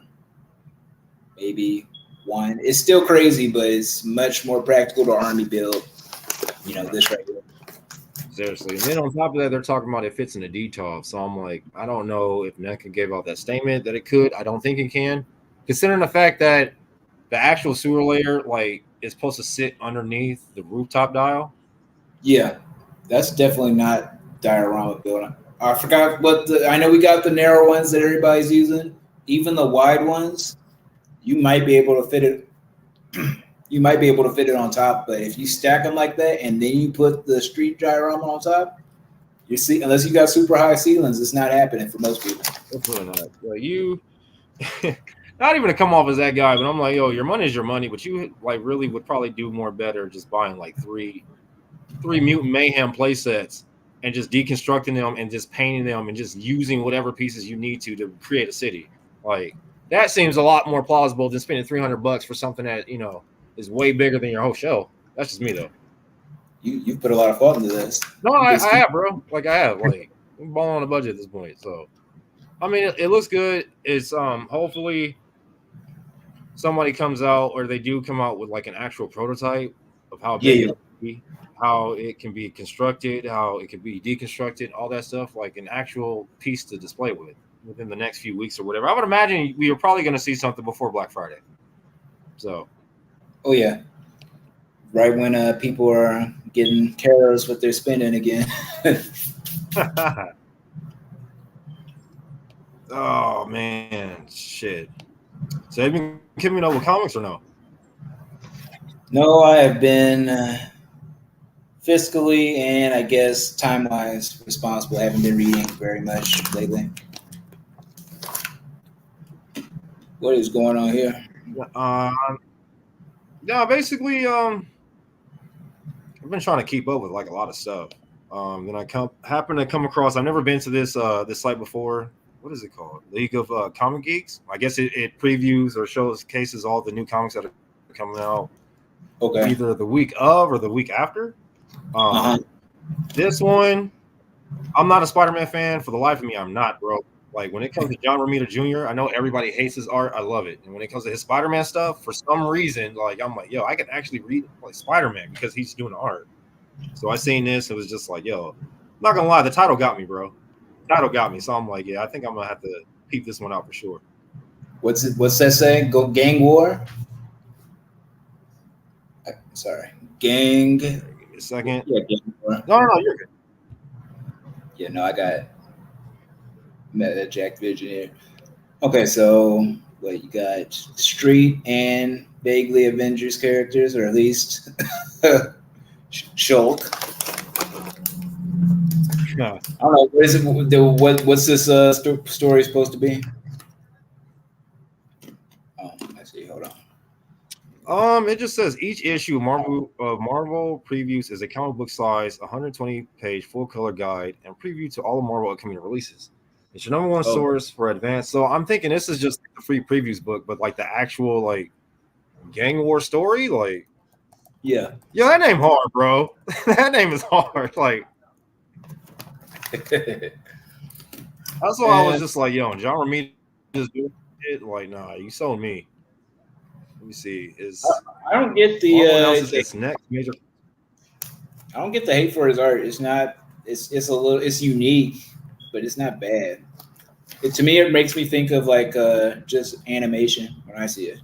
maybe one. It's still crazy, but it's much more practical to army build. This right here. Seriously. And then on top of that, they're talking about it fits in a detail. So I'm like, I don't know if M.U.S.K gave out that statement that it could. I don't think it can, considering the fact that the actual sewer layer like is supposed to sit underneath the rooftop dial. Yeah, that's definitely not diorama building. I forgot I know we got the narrow ones that everybody's using. Even the wide ones, you might be able to fit it. You might be able to fit it on top, but if you stack them like that and then you put the street diorama on top, you see, unless you got super high ceilings, it's not happening for most people. Definitely not. Like you, not even to come off as that guy, but I'm like, yo, your money is your money, but you like really would probably do more better just buying like three Mutant Mayhem play sets and just deconstructing them and just painting them and just using whatever pieces you need to create a city. Like that seems a lot more plausible than spending $300 for something that is way bigger than your whole show. That's just me though. You've put a lot of thought into this. No, I have, bro. Like I have. Like I'm balling on a budget at this point. So I mean, it looks good. It's hopefully somebody comes out or they do come out with like an actual prototype of how big it'll be, how it can be constructed, how it can be deconstructed, all that stuff, like an actual piece to display with within the next few weeks or whatever. I would imagine we are probably going to see something before Black Friday. So, oh yeah, right when people are getting careless with their spending again. oh man, shit. So have you been keeping up with comics or no? No, I have been fiscally and I guess time-wise responsible. I haven't been reading very much lately. What is going on here? Yeah, basically, I've been trying to keep up with like a lot of stuff. Then I happen to come across. I've never been to this site before. What is it called? League of Comic Geeks. I guess it previews or shows cases all the new comics that are coming out. Okay. Either the week of or the week after. This one, I'm not a Spider-Man fan. For the life of me, I'm not, bro. Like when it comes to John Romita Jr., I know everybody hates his art. I love it. And when it comes to his Spider-Man stuff, for some reason, like I'm like, yo, I can actually read like Spider-Man because he's doing the art. So I seen this. It was just like, yo, I'm not gonna lie, the title got me, bro. The title got me. So I'm like, yeah, I think I'm gonna have to peep this one out for sure. What's that saying? Go gang war? Sorry, gang. Give me a second. Yeah, gang war. No, you're good. Yeah, no, I got that Jack Vision here. Okay, so what you got? Street and vaguely Avengers characters, or at least Shulk. Yeah. I don't know. What is it? What's this story supposed to be? Oh, I see. Hold on. It just says each issue of Marvel Previews is a comic book size, 120-page full color guide and preview to all the Marvel upcoming releases. It's your number one source for advanced. So I'm thinking this is just a free previews book, but like the actual like gang war story, like yeah, that name hard, bro. That name is hard. Like that's why I was just like, yo, John Romita just doing it. Like, nah, you sold me. Let me see. I don't get the its next major. I don't get the hate for his art. It's not. It's a little. It's unique, but it's not bad. To me, it makes me think of like just animation when I see it.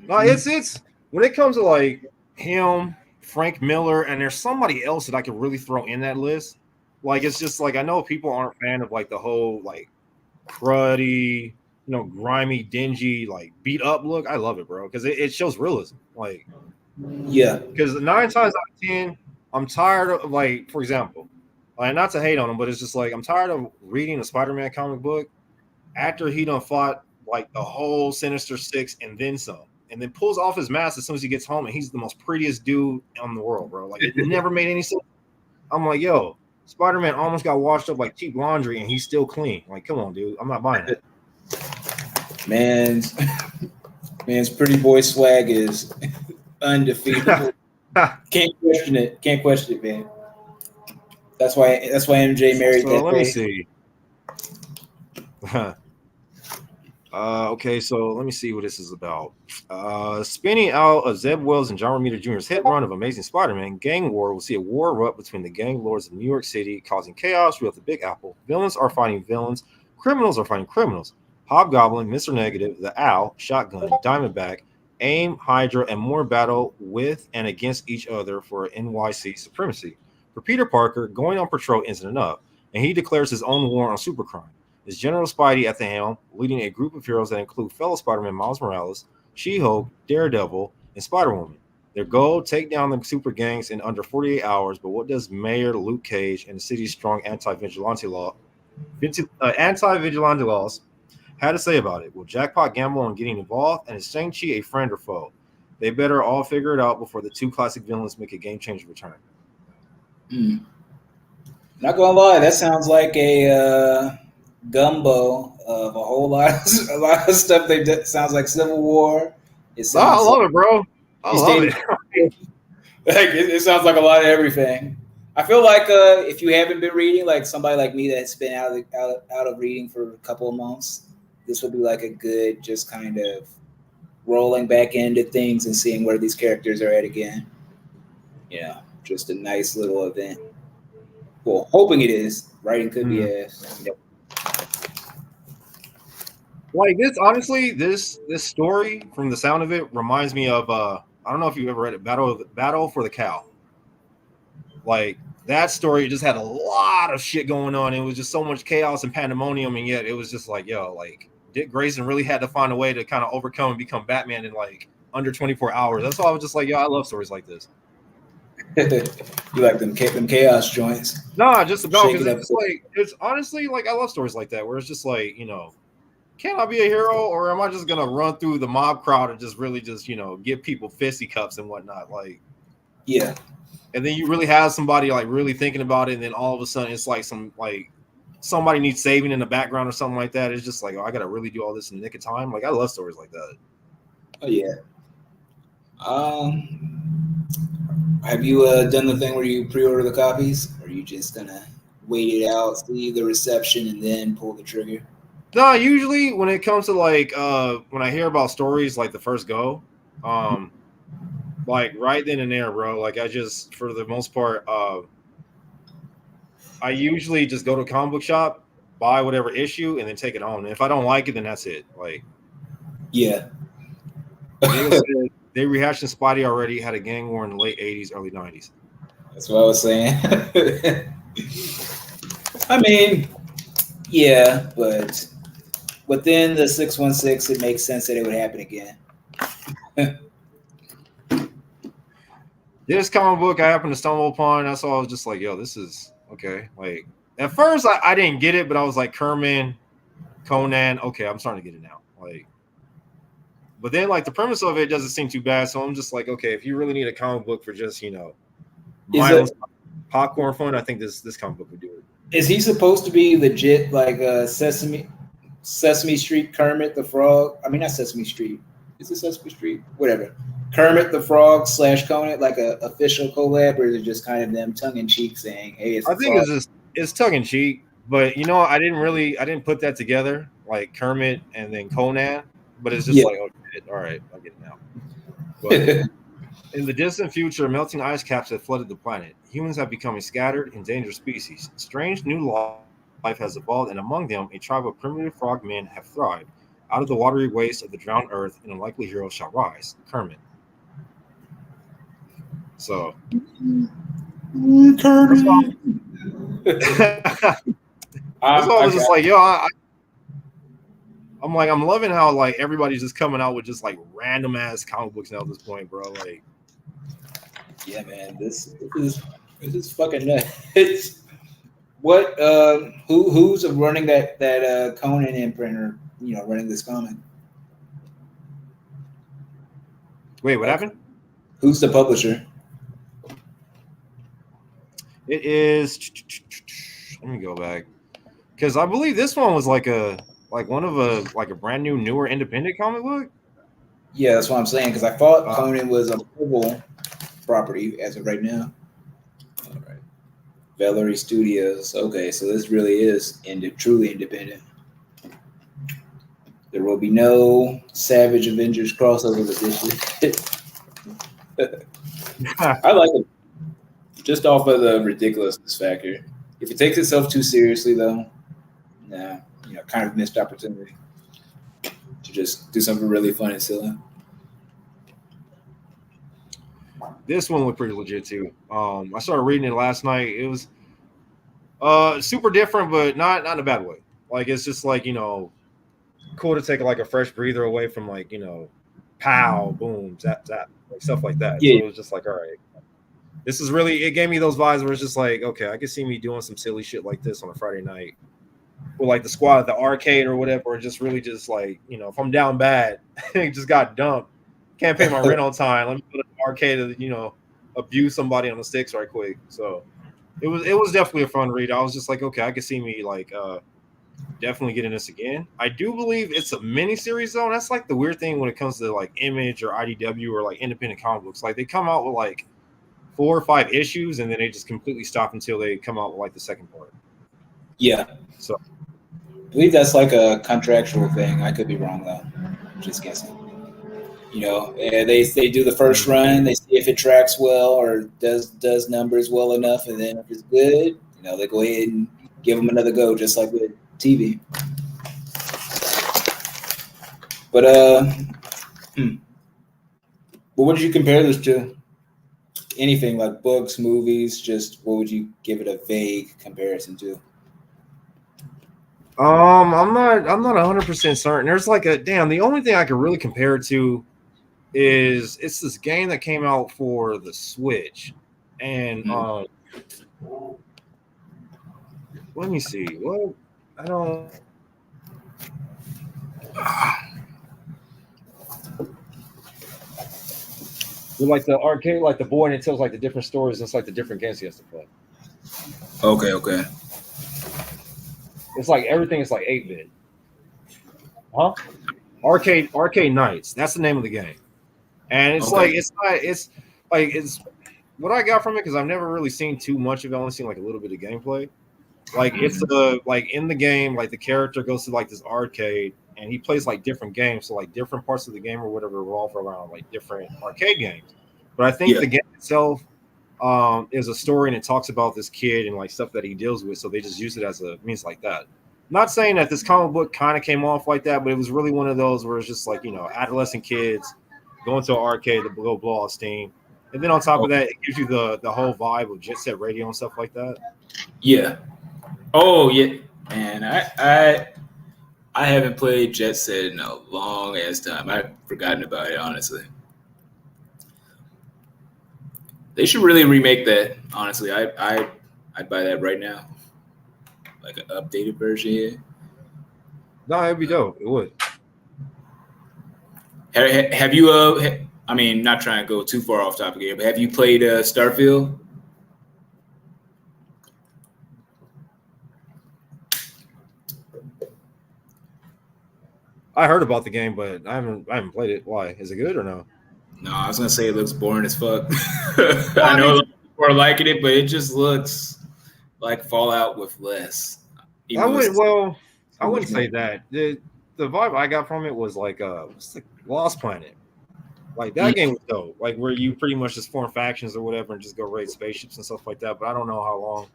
No, it's when it comes to like him, Frank Miller, and there's somebody else that I could really throw in that list. Like it's just like I know people aren't a fan of like the whole like cruddy, grimy, dingy, like beat up look. I love it, bro, because it shows realism. Like, yeah, because 9 times out of 10, I'm tired of like, for example, like not to hate on him, but it's just like I'm tired of reading a Spider-Man comic book after he done fought like the whole Sinister Six and then some, and then pulls off his mask as soon as he gets home, and he's the most prettiest dude in the world, bro. Like it never made any sense. I'm like, yo, Spider-Man almost got washed up like cheap laundry, and he's still clean. Like, come on, dude, I'm not buying it. Man's pretty boy swag is undefeatable. Can't question it, man. That's why MJ married that. Let me see. Okay, so let me see what this is about. Spinning out of Zeb Wells and John Romita Jr.'s hit run of Amazing Spider-Man, Gang War will see a war erupt between the gang lords of New York City, causing chaos throughout the Big Apple. Villains are fighting villains. Criminals are fighting criminals. Hobgoblin, Mr. Negative, the Owl, Shotgun, Diamondback, AIM, Hydra, and more battle with and against each other for NYC supremacy. For Peter Parker, going on patrol isn't enough, and he declares his own war on supercrime. Is General Spidey at the helm, leading a group of heroes that include fellow Spider-Man Miles Morales, She-Hulk, Daredevil, and Spider-Woman. Their goal, take down the super gangs in under 48 hours, but what does Mayor Luke Cage and the city's strong anti-vigilante laws had to say about it? Will Jackpot gamble on getting involved, and is Shang-Chi a friend or foe? They better all figure it out before the two classic villains make a game-changing return. Not gonna lie, that sounds like a gumbo of a whole a lot of stuff. Sounds like Civil War. It sounds I love it, bro. I love it. It sounds like a lot of everything. I feel like if you haven't been reading, like somebody like me that's been out of reading for a couple of months, this would be like a good just kind of rolling back into things and seeing where these characters are at again. Yeah, just a nice little event. Well, hoping it is. Writing could be ass. Like this, honestly, this story from the sound of it reminds me of I don't know if you've ever read it, Battle for the Cow. Like that story just had a lot of shit going on. It was just so much chaos and pandemonium, and yet it was just like, yo, like Dick Grayson really had to find a way to kind of overcome and become Batman in like under 24 hours. That's why I was just like, yo, I love stories like this. You like them chaos joints? Nah, just about because it's just like it's honestly like I love stories like that where it's just like, you know, can I be a hero or am I just gonna run through the mob crowd and just really just, you know, give people fisticuffs and whatnot? Like, yeah. And then you really have somebody like really thinking about it, and then all of a sudden it's like somebody needs saving in the background or something like that. It's just like, oh, I gotta really do all this in the nick of time. Like I love stories like that. Oh yeah. Have you done the thing where you pre-order the copies, or are you just gonna wait it out, see the reception, and then pull the trigger? No, usually when it comes to like when I hear about stories like the first go, like right then and there, bro. Like I just for the most part, I usually just go to a comic book shop, buy whatever issue, and then take it home. And if I don't like it, then that's it. Like, yeah. They rehashed Spidey already, had a gang war in the late 80s, early 90s. That's what I was saying. I mean, yeah, but within the 616, it makes sense that it would happen again. This comic book I happened to stumble upon. That's all I was just like, yo, this is okay. Like, at first, I didn't get it, but I was like, Kerman, Conan, okay, I'm starting to get it now. Like, but then, like, the premise of it doesn't seem too bad. So I'm just like, okay, if you really need a comic book for just, you know, mindless popcorn fun, I think this comic book would do it. Is he supposed to be legit like Sesame Street Kermit the Frog? I mean, not Sesame Street. Is it Sesame Street? Whatever. Kermit the Frog / Conan, like an official collab, or is it just kind of them tongue in cheek saying, "Hey, it's." I think it's tongue in cheek, but you know, I didn't put that together like Kermit and then Conan, but it's just like, oh shit, all right, I get it now. But in the distant future, melting ice caps have flooded the planet. Humans have become a scattered, endangered species. Strange new life has evolved, and among them, a tribe of primitive frogmen have thrived. Out of the watery waste of the drowned earth, an unlikely hero shall rise, Kermit. So, Kermit. That's why I was just like, yo, I'm like, I'm loving how like everybody's just coming out with just like random ass comic books now at this point, bro. Like, yeah, man, this is fucking nuts. What who's running that Conan imprinter? You know, running this comic. Wait, what happened? Who's the publisher? It is. Let me go back because I believe this one was like a brand new, newer independent comic book. Yeah, that's what I'm saying. Because I thought Conan was a Marvel property as of right now. All right, Valerie Studios. Okay, so this really is truly independent. There will be no Savage Avengers crossover this year. I like it just off of the ridiculousness factor. If it takes itself too seriously, though, nah, kind of missed opportunity to just do something really fun and silly. This one looked pretty legit too. I started reading it last night. It was super different, but not in a bad way. Like it's just like cool to take like a fresh breather away from like pow, boom, zap, zap, like stuff like that. Yeah. So it was just like, all right, this is really. It gave me those vibes where it's just like, okay, I can see me doing some silly shit like this on a Friday night, or like the squad at the arcade or whatever, or just really just like if I'm down bad, just got dumped, can't pay my rent on time. Let me go to the arcade and abuse somebody on the sticks right quick. So it was definitely a fun read. I was just like, okay, I can see me like definitely getting this again. I do believe it's a mini series though. And that's like the weird thing when it comes to like Image or IDW or like independent comic books. Like they come out with like 4 or 5 issues and then they just completely stop until they come out with like the second part. Yeah. So I believe that's like a contractual thing. I could be wrong though. Just guessing. They do the first run, they see if it tracks well or does numbers well enough, and then if it's good, they go ahead and give them another go, just like with TV. But what would you compare this to? Anything like books, movies? Just what would you give it a vague comparison to? I'm not 100% certain. There's like the only thing I could really compare it to is it's this game that came out for the Switch, and let me see. Well, I don't. With like the arcade, like the board, and it tells like the different stories. And it's like the different games he has to play. Okay. It's like everything is like 8-bit. Huh? Arcade Nights. That's the name of the game. And it's like it's what I got from it because I've never really seen too much of it. I've only seen like a little bit of gameplay. Like it's like in the game, like the character goes to like this arcade and he plays like different games. So like different parts of the game or whatever revolve around like different arcade games. But I think the game itself is a story and it talks about this kid and like stuff that he deals with. So they just use it as a means like that. Not saying that this comic book kind of came off like that, but it was really one of those where it's just like adolescent kids going to an arcade to go blow off steam. And then on top of that, it gives you the whole vibe of Jet Set Radio and stuff like that. Yeah. Oh yeah, man. I haven't played Jet Set in a long ass time. I've forgotten about it, honestly. They should really remake that. Honestly, I'd buy that right now, like an updated version. Yeah. No, it'd be dope. It would. Have you? I mean, not trying to go too far off topic here, but have you played Starfield? I heard about the game, but I haven't played it. Why? Is it good or no? No, I was gonna say it looks boring as fuck. I know people are liking it, but it just looks like Fallout with less. I wouldn't say that. The vibe I got from it was like what's the Lost Planet. Like that game was dope. Like where you pretty much just form factions or whatever and just go raid spaceships and stuff like that. But I don't know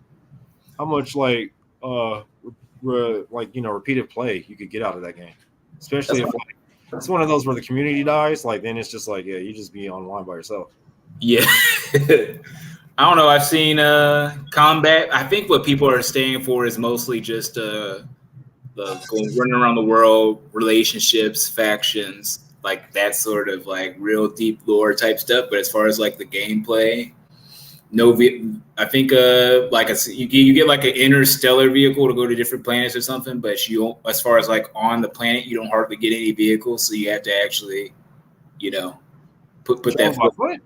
how much like repeated play you could get out of that game. Especially if like it's one of those where the community dies, like then it's just like you just be online by yourself. Yeah. I don't know. I've seen combat. I think what people are staying for is mostly just the running around the world, relationships, factions, like that sort of like real deep lore type stuff. But as far as like the gameplay, I think you get like an interstellar vehicle to go to different planets or something, but you don't, as far as like on the planet, you don't hardly get any vehicles, so you have to actually, put that foot.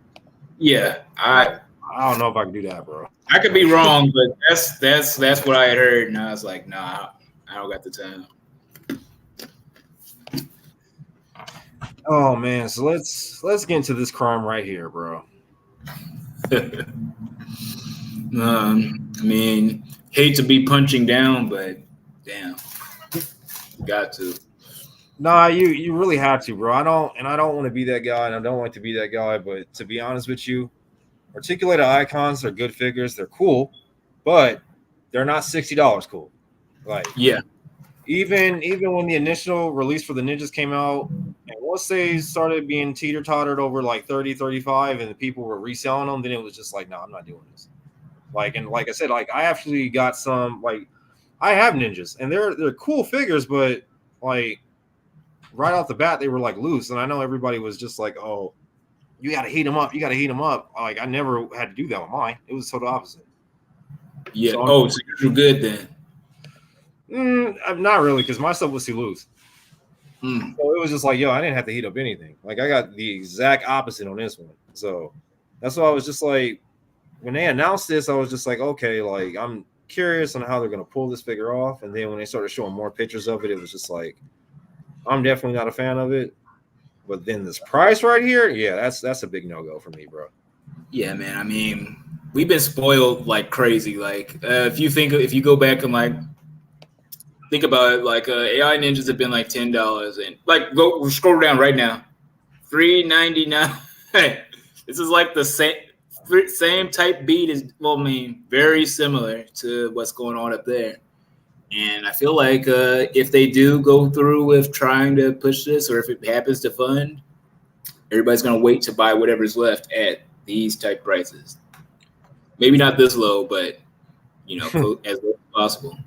Yeah, I don't know if I can do that, bro. I could be wrong, but that's what I had heard, and I was like, nah, I don't got the time. Oh man, so let's get into this crime right here, bro. I mean, hate to be punching down, but damn, got to. Nah, you really have to, bro. I don't want to be that guy, and I don't like to be that guy. But to be honest with you, articulated icons are good figures. They're cool, but they're not $60 cool. Like Yeah. even when the initial release for the ninjas came out, and once they started being teeter-tottered over like 30, 35, and the people were reselling them, then it was just like, no, I'm not doing this. Like, and like I said, like I actually got some, like I have ninjas, and they're cool figures, but like right off the bat they were like loose, and I know everybody was just like, oh, you got to heat them up, you got to heat them up. Like I never had to do that with mine. It was total opposite. Yeah. So you're good then. Not really, because my stuff was too loose. Mm. So it was just like, yo, I didn't have to heat up anything. Like I got the exact opposite on this one. So that's why I was just like, when they announced this, I was just like, okay, like I'm curious on how they're gonna pull this figure off. And then when they started showing more pictures of it, it was just like, I'm definitely not a fan of it. But then this price right here, yeah, that's a big no-go for me, bro. Yeah, man. I mean, we've been spoiled like crazy. Like if you go back and like think about it, like AI ninjas have been like $10, and like go scroll down right now, $3.99. This is like the same type beat as, well, I mean, very similar to what's going on up there. And I feel like if they do go through with trying to push this, or if it happens to fund, everybody's gonna wait to buy whatever's left at these type prices. Maybe not this low, but as low as possible.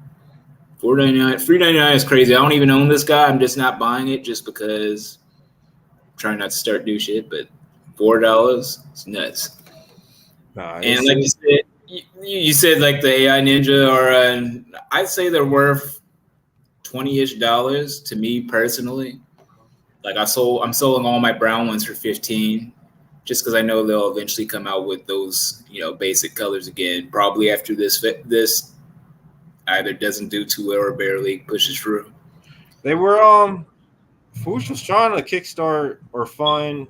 $4.99, $3.99 is crazy. I don't even own this guy. I'm just not buying it just because I'm trying not to start new shit. But $4, it's nuts. And like you said, you said like the AI Ninja, or I'd say they're worth $20-ish to me personally. Like I'm selling all my brown ones for $15, just because I know they'll eventually come out with those basic colors again. Probably after this either doesn't do too well or barely pushes through. They were Foosh was trying to kickstart or fund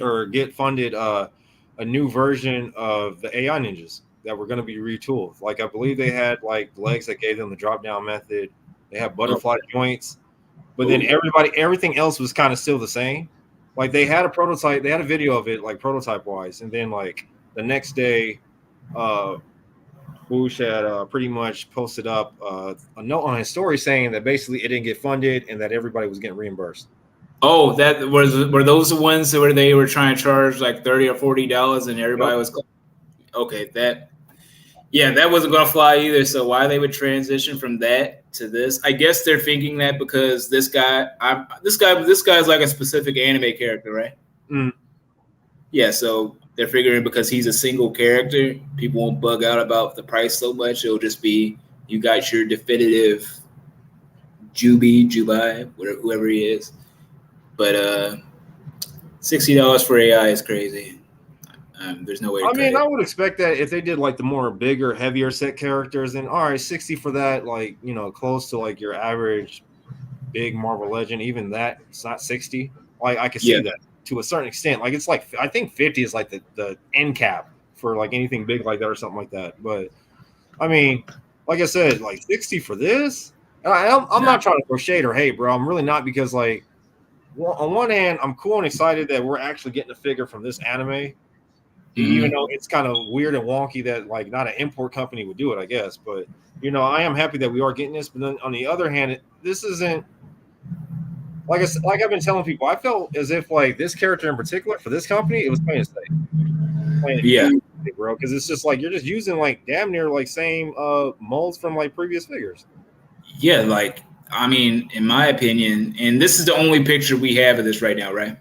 or get funded a new version of the AI ninjas that were going to be retooled. Like I believe they had like legs that gave them the drop down method. They have butterfly joints, but then everything else was kind of still the same. Like they had a prototype, they had a video of it like prototype wise, and then like the next day, Bush had pretty much posted up a note on his story saying that basically it didn't get funded and that everybody was getting reimbursed. Oh, were those the ones where they were trying to charge like $30 or $40 and everybody was okay? That wasn't gonna fly either. So why they would transition from that to this? I guess they're thinking that because this guy's like a specific anime character, right? Mm. Yeah, so they're figuring because he's a single character, people won't bug out about the price so much. It'll just be you got your definitive Jubai, whoever he is. But $60 for AI is crazy. There's no way to I mean, cut I it. would expect that if they did like the more bigger, heavier set characters, then all right, 60 for that, like close to like your average big Marvel Legend. Even that, it's not 60. Like I can see that to a certain extent. Like it's like I think 50 is like the end cap for like anything big like that or something like that. But I mean, like I said, like 60 for this. I'm not trying to throw shade or hate, bro. I'm really not, because like on one hand, I'm cool and excited that we're actually getting a figure from this anime. Even though it's kind of weird and wonky that like not an import company would do it, I guess. But I am happy that we are getting this. But then on the other hand, this isn't like I've been telling people. I felt as if like this character in particular for this company, it was plain safe. Bro, because it's just like you're just using like damn near like same molds from like previous figures. Yeah, like I mean, in my opinion, and this is the only picture we have of this right now, right?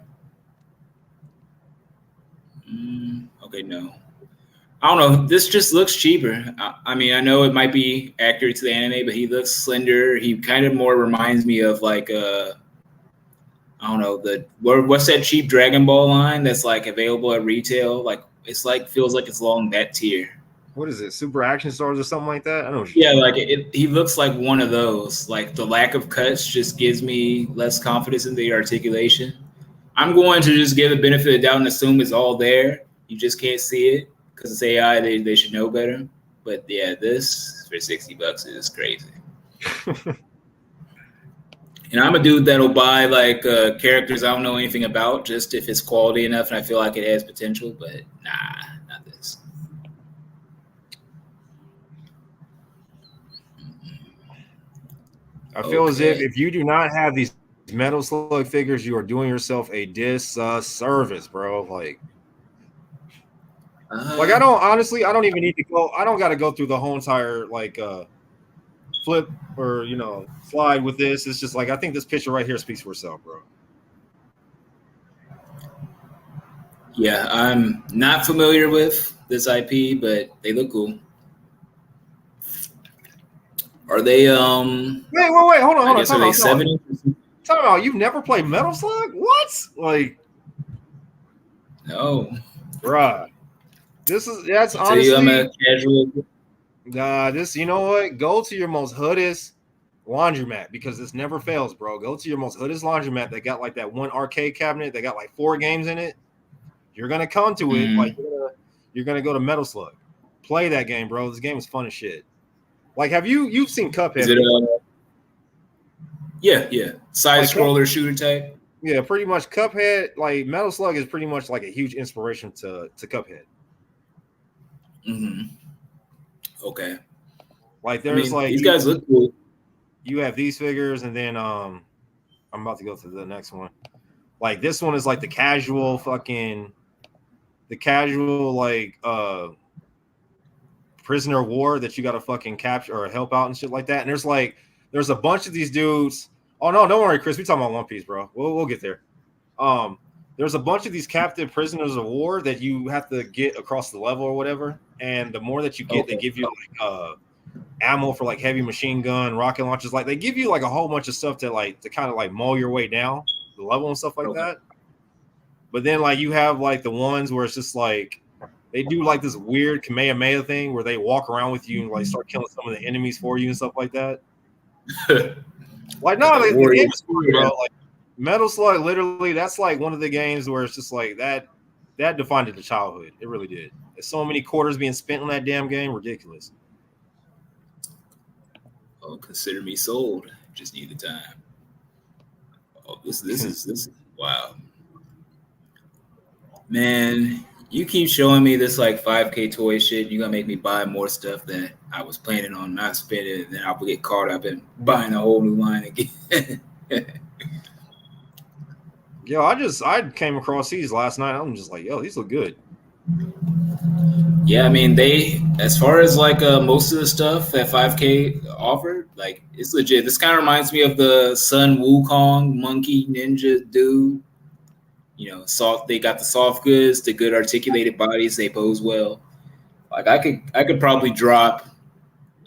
Okay, no. I don't know. This just looks cheaper. I mean, I know it might be accurate to the anime, but he looks slender. He kind of more reminds me of like I don't know, what's that cheap Dragon Ball line that's like available at retail? Like it's like feels like it's along that tier. What is it? Super Action Stars or something like that? I don't know. Yeah, like he looks like one of those. Like the lack of cuts just gives me less confidence in the articulation. I'm going to just give the benefit of the doubt and assume it's all there. You just can't see it because it's AI. They should know better. But yeah, this for $60 is crazy. And I'm a dude that'll buy like characters I don't know anything about, just if it's quality enough and I feel like it has potential. But nah, not this. I feel as if you do not have these Metal Slug figures, you are doing yourself a disservice, bro. Like I don't even need to go. I don't got to go through the whole entire flip or slide with this. It's just like I think this picture right here speaks for itself, bro. Yeah, I'm not familiar with this IP, but they look cool. Are they Wait, hold on. I guess are they 70? Talk about you've never played Metal Slug? What? Like no. Bruh. That's honestly I'm a casual. You know what? Go to your most hoodest laundromat because this never fails, bro. Go to your most hoodest laundromat that got like that one arcade cabinet that got like 4 games in it. You're gonna come to it like you're gonna go to Metal Slug. Play that game, bro. This game is fun as shit. Like, you've seen Cuphead? Is it yeah, side scroller shooter type? Yeah, pretty much. Cuphead, like Metal Slug, is pretty much like a huge inspiration to Cuphead. Mm-hmm. Okay. Like there's these guys look cool. You have these figures, and then I'm about to go to the next one. Like this one is like the casual prisoner of war that you got to fucking capture or help out and shit like that. And there's a bunch of these dudes. Oh no, don't worry, Chris. We talking about One Piece, bro. We'll get there. There's a bunch of these captive prisoners of war that you have to get across the level or whatever. And the more that you get, they give you like ammo for like heavy machine gun, rocket launchers. Like they give you like a whole bunch of stuff to kind of like mow your way down the level and stuff like that. But then like you have like the ones where it's just like they do like this weird Kamehameha thing where they walk around with you and like start killing some of the enemies for you and stuff like that. Like no, the game is cool, bro. Like Metal Slug, literally, that's like one of the games where it's just like that defined the childhood. It really did. There's so many quarters being spent on that damn game, ridiculous. Oh, consider me sold. Just need the time. Oh, this is wow. Man, you keep showing me this like 5K toy shit. You're gonna make me buy more stuff that I was planning on not spending, and then I'll get caught up in buying a whole new line again. Yo, I came across these last night. I'm just like, yo, these look good. Yeah, I mean, as far as like most of the stuff that 5K offered, like it's legit. This kind of reminds me of the Sun Wukong monkey ninja dude. They got the soft goods, the good articulated bodies, they pose well. Like I could probably drop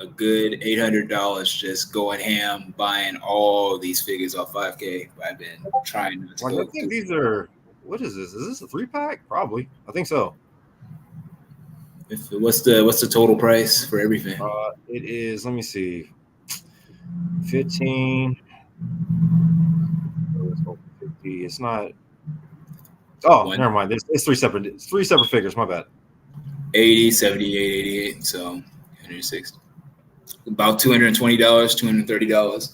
a good $800 just going ham buying all these figures off 5K. I've been trying to I think these are, what is this? Is this a 3-pack? Probably. I think so. What's the total price for everything? It is, let me see. 15. It's not. Oh, never mind. It's three separate figures. My bad. 80, 78, 88. So 160. About $220, $230.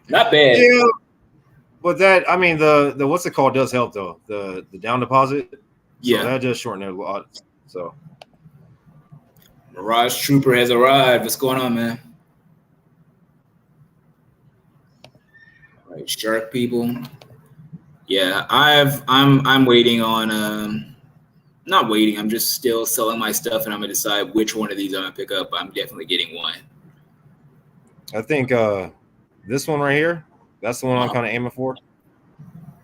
Not bad. Yeah. But the what's it called does help though. The down deposit. So yeah. That does shorten it a lot. So Mirage Trooper has arrived. What's going on, man? All right, shark people. Yeah, I'm waiting on not waiting. I'm just still selling my stuff, and I'm gonna decide which one of these I'm gonna pick up. I'm definitely getting one. I think this one right here. That's the one I'm kind of aiming for.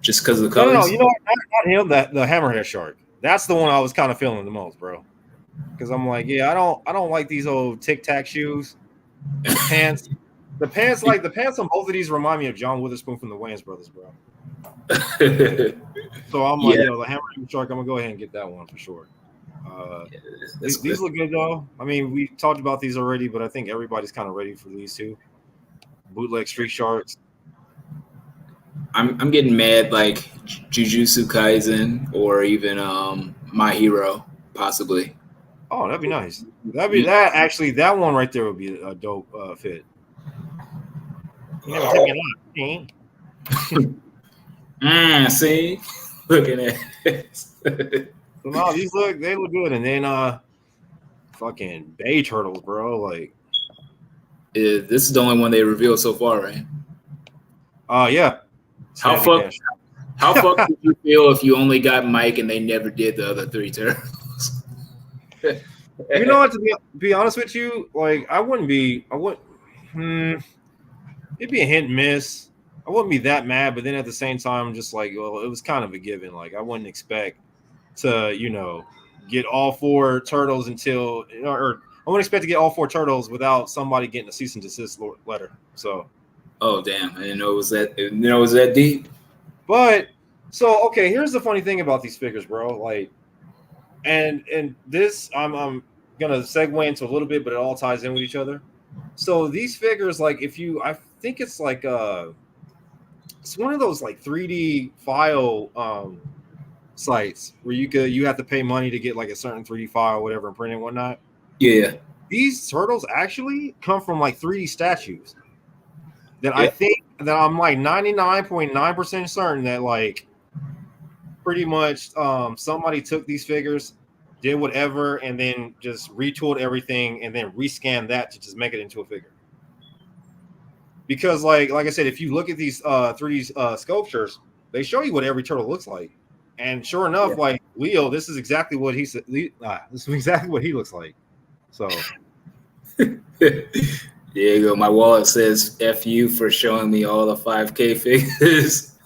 Just because of the colors? No. You know what? Not him. The hammerhead shark. That's the one I was kind of feeling the most, bro. Because I'm like, yeah, I don't like these old Tic Tac shoes, and pants. The pants on both of these remind me of John Witherspoon from the Wayans Brothers, bro. So I'm like, the hammerhead shark. I'm gonna go ahead and get that one for sure. These look good though. I mean, we talked about these already, but I think everybody's kind of ready for these too. Bootleg Street Sharks. I'm getting mad like Jujutsu Kaisen or even My Hero possibly. Oh, that'd be nice. That one right there would be a dope fit. You never take me See, looking at it. So no, they look good. And then fucking bay turtles, bro. Like, This is the only one they revealed so far, right? Yeah. How fucked did you feel if you only got Mike and they never did the other 3 turtles? You know what? To be honest with you, like it'd be a hit and miss. I wouldn't be that mad, but then at the same time, I'm just like, well, it was kind of a given. Like I wouldn't expect to, get all 4 turtles or I wouldn't expect to get all 4 turtles without somebody getting a cease and desist letter. So, oh damn, I didn't know it was that deep. But so okay, here's the funny thing about these figures, bro. Like, and this I'm gonna segue into a little bit, but it all ties in with each other. So these figures, like, I think it's like it's one of those like 3D file sites where you have to pay money to get like a certain 3D file or whatever and print it and whatnot. Yeah. These turtles actually come from like 3D statues that I think that I'm like 99.9% certain that like pretty much somebody took these figures, did whatever, and then just retooled everything and then rescanned that to just make it into a figure. Because like I said, if you look at these 3D sculptures, they show you what every turtle looks like. And sure enough, like Leo, this is exactly what he said. This is exactly what he looks like. So there you go. My wallet says "F you" for showing me all the 5K figures.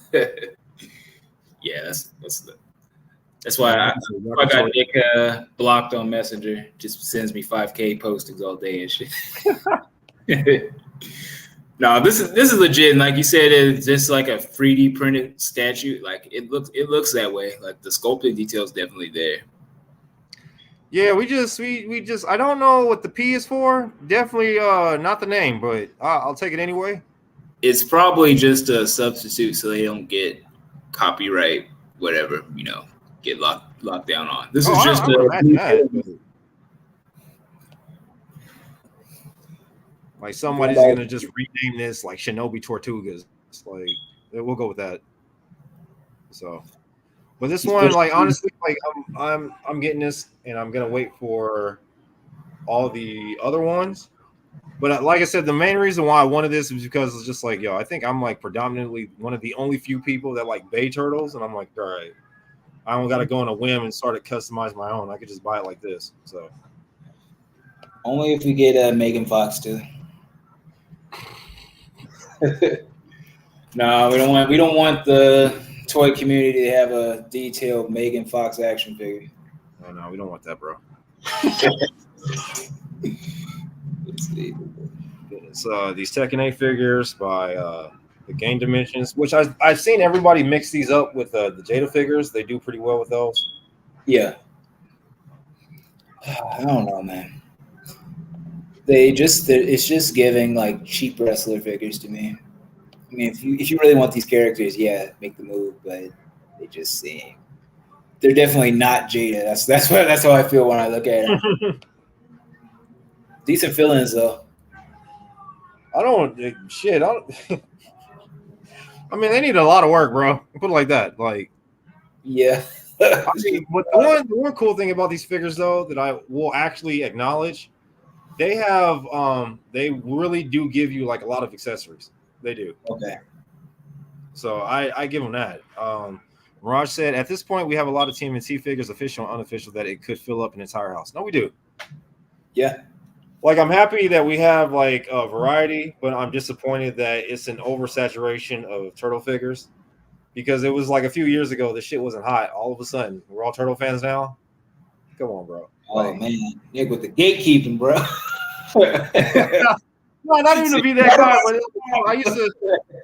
Yeah, that's why I got Nick blocked on Messenger. Just sends me 5K postings all day and shit. No, this is legit. And like you said, it's just like a 3D printed statue. Like it looks that way. Like the sculpting details definitely there. Yeah, we just I don't know what the P is for. Definitely not the name, but I'll take it anyway. It's probably just a substitute so they don't get copyright, whatever, get locked down on. This is just like somebody's gonna just rename this like Shinobi Tortugas. Like we'll go with that. So, but this one, like honestly, like I'm getting this, and I'm gonna wait for all the other ones. But like I said, the main reason why I wanted this was because it's just like, I think I'm like predominantly one of the only few people that like bay turtles, and I'm like, all right, I don't got to go on a whim and start to customize my own. I could just buy it like this. So only if we get Megan Fox too. No, we don't want the toy community to have a detailed Megan Fox action figure. Oh no, we don't want that, bro. Let's see. It's these Tekken 8 figures by the Game Dimensions, which I've seen everybody mix these up with the Jada figures. They do pretty well with those. Yeah. I don't know, man. It's just giving like cheap wrestler figures to me. I mean, if you really want these characters, make the move, but they just seem they're definitely not Jada. That's how I feel when I look at them. Decent feelings though. I mean, they need a lot of work, bro. Put it like that. Like, yeah. I mean, but the one cool thing about these figures, though, that I will actually acknowledge, they have they really do give you like a lot of accessories. They do. Okay. So I give them that. Mirage said, at this point, we have a lot of TMNT figures, official and unofficial, that it could fill up an entire house. No, we do. Yeah. Like, I'm happy that we have like a variety, but I'm disappointed that it's an oversaturation of turtle figures, because it was like a few years ago, this shit wasn't hot. All of a sudden, we're all turtle fans now. Come on, bro. Oh man, Nick with the gatekeeping, bro. No, not even to be that guy, but I used to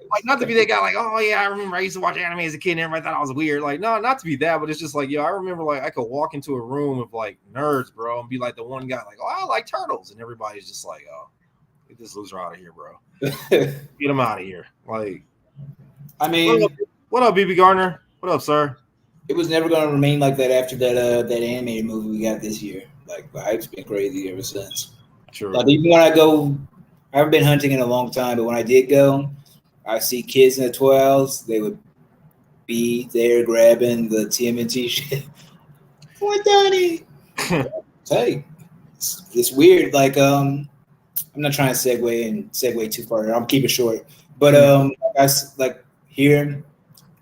like not to be that guy. Like, oh yeah, I remember I used to watch anime as a kid, and everybody thought I was weird. Like, no, not to be that, but it's just like, I remember like I could walk into a room of like nerds, bro, and be like the one guy, like, oh, I like turtles, and everybody's just like, oh, get this loser out of here, bro. Get him out of here. Like, I mean, what up, BB Gardner? What up, sir? It was never going to remain like that after that animated movie we got this year. Like, the hype's been crazy ever since. True. Like, even when I haven't been hunting in a long time, but when I did go, I see kids in the 12s, they would be there grabbing the TMNT shit. For Donnie. Hey, it's weird. Like, I'm not trying to segue too far. I'm keep it short. But like here,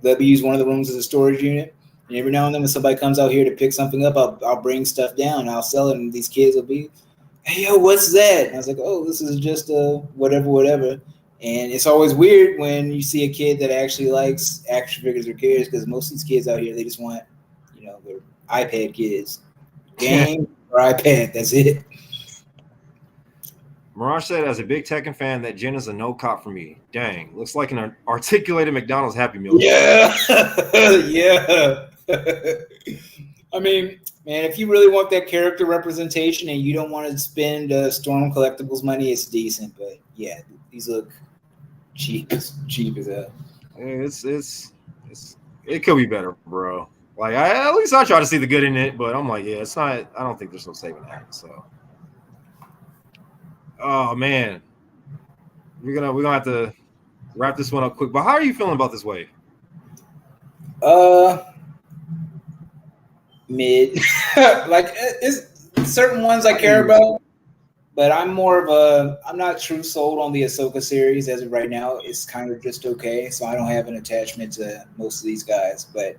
let me use one of the rooms as a storage unit. And every now and then, when somebody comes out here to pick something up, I'll bring stuff down. I'll sell it, and these kids will be, "Hey, yo, what's that?" And I was like, "Oh, this is just a whatever." And it's always weird when you see a kid that actually likes action figures or cares, because most of these kids out here, they just want, they're iPad kids, game or iPad. That's it. Mirage said, as a big Tekken fan, that Jen is a no cop for me. Dang, looks like an articulated McDonald's Happy Meal. Yeah, yeah. I mean, man, if you really want that character representation and you don't want to spend Storm Collectibles money, it's decent. But yeah, these look cheap as hell. It could be better, bro. Like at least I try to see the good in it, but I'm like, yeah, it's not. I don't think there's no saving that. So. Oh man, we're gonna have to wrap this one up quick. But how are you feeling about this wave? Mid. Like it's certain ones I care about, but I'm not true sold on the Ahsoka series as of right now. It's kind of just okay, so I don't have an attachment to most of these guys. But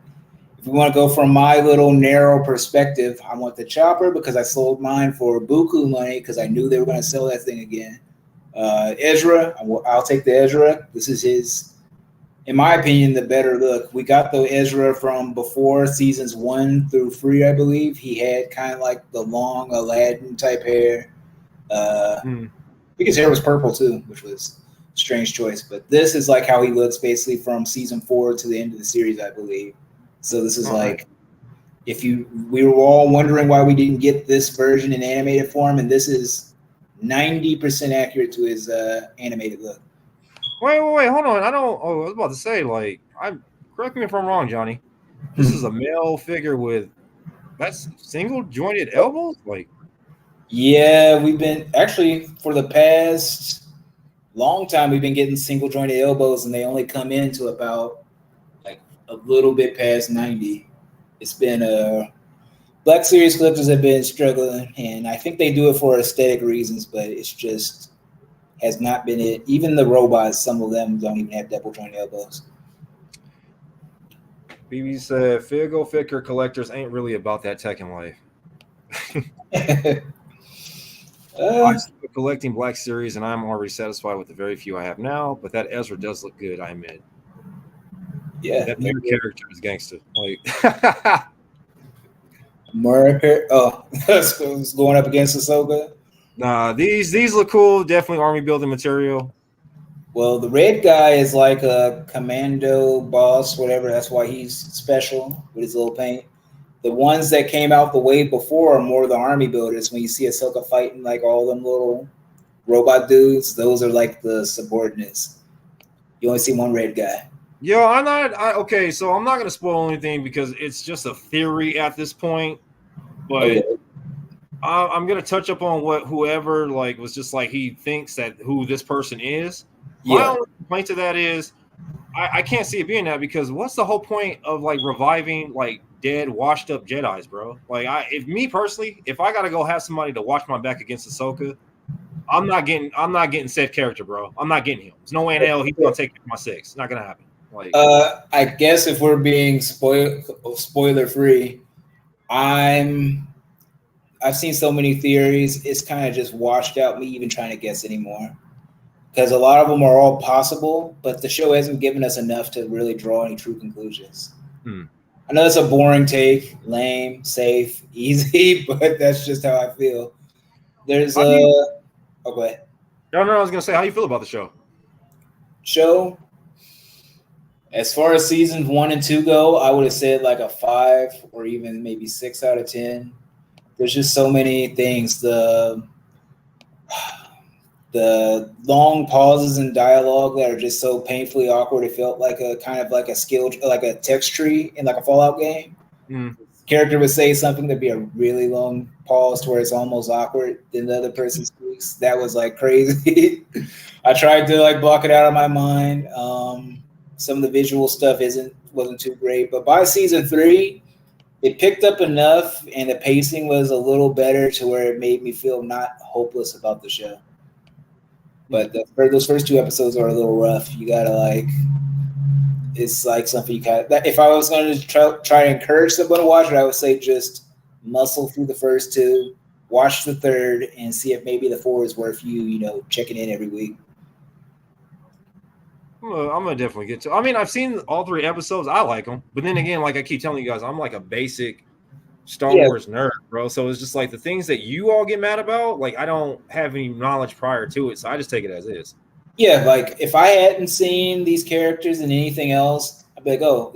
if we want to go from my little narrow perspective, I want the Chopper because I sold mine for buku money because I knew they were going to sell that thing again. Ezra, I'll take the Ezra. This is his, in my opinion, the better look. We got the Ezra from before seasons 1 through 3, I believe. He had kind of like the long Aladdin type hair. I think his hair was purple too, which was a strange choice. But this is like how he looks basically from season 4 to the end of the series, I believe. So this is like, we were all wondering why we didn't get this version in animated form, and this is 90% accurate to his animated look. Wait, hold on. I was about to say, like, correct me if I'm wrong, Johnny. This is a male figure with that's single jointed elbows, like. Yeah, we've been actually for the past long time we've been getting single jointed elbows, and they only come into about a little bit past 90. It's been Black Series collectors have been struggling, and I think they do it for aesthetic reasons, but it's just has not been it. Even the robots, some of them don't even have double joint elbows. BB said, Figo figure collectors ain't really about that Tekken life. I'm still collecting Black Series, and I'm already satisfied with the very few I have now, but that Ezra does look good, I admit. Yeah, that new character is gangster. Like, it's going up against Ahsoka. Nah, these look cool. Definitely army building material. Well, the red guy is like a commando boss, whatever. That's why he's special with his little paint. The ones that came out the wave before are more the army builders. When you see Ahsoka fighting like all them little robot dudes, those are like the subordinates. You only see one red guy. Yo, okay, so I'm not gonna spoil anything because it's just a theory at this point. But okay. I'm gonna touch up on what whoever like was just like he thinks that who this person is. My only complaint to that is I can't see it being that because what's the whole point of like reviving like dead, washed up Jedis, bro? Like if I gotta go have somebody to watch my back against Ahsoka, I'm not getting said character, bro. I'm not getting him. There's no way in hell he's gonna take my 6. It's not gonna happen. Like, I guess if we're being spoiler free, I've seen so many theories. It's kind of just washed out me even trying to guess anymore because a lot of them are all possible, but the show hasn't given us enough to really draw any true conclusions. I know that's a boring take, lame, safe, easy, but that's just how I feel. There's go ahead. No, I was gonna say, how you feel about the show? Show. As far as seasons 1 and 2 go, I would have said like a 5 or even maybe 6 out of 10. There's just so many things. The long pauses in dialogue that are just so painfully awkward. It felt like a kind of like a skill, like a text tree in like a Fallout game. Character would say something, there'd be a really long pause to where it's almost awkward. Then the other person speaks. weeks. That was like crazy. I tried to like block it out of my mind. Some of the visual stuff wasn't too great, but by season 3, it picked up enough, and the pacing was a little better to where it made me feel not hopeless about the show. But those first 2 episodes are a little rough. You gotta like, it's like something you kind of. If I was going to try to encourage someone to watch it, I would say just muscle through the first 2, watch the 3rd, and see if maybe the 4 is worth you checking in every week. I'm gonna definitely get to. I mean, I've seen all 3 episodes. I like them, but then again, like I keep telling you guys, I'm like a basic Star Wars nerd, bro. So it's just like the things that you all get mad about, like I don't have any knowledge prior to it, so I just take it as is. Yeah, like if I hadn't seen these characters in anything else, I'd be like, oh,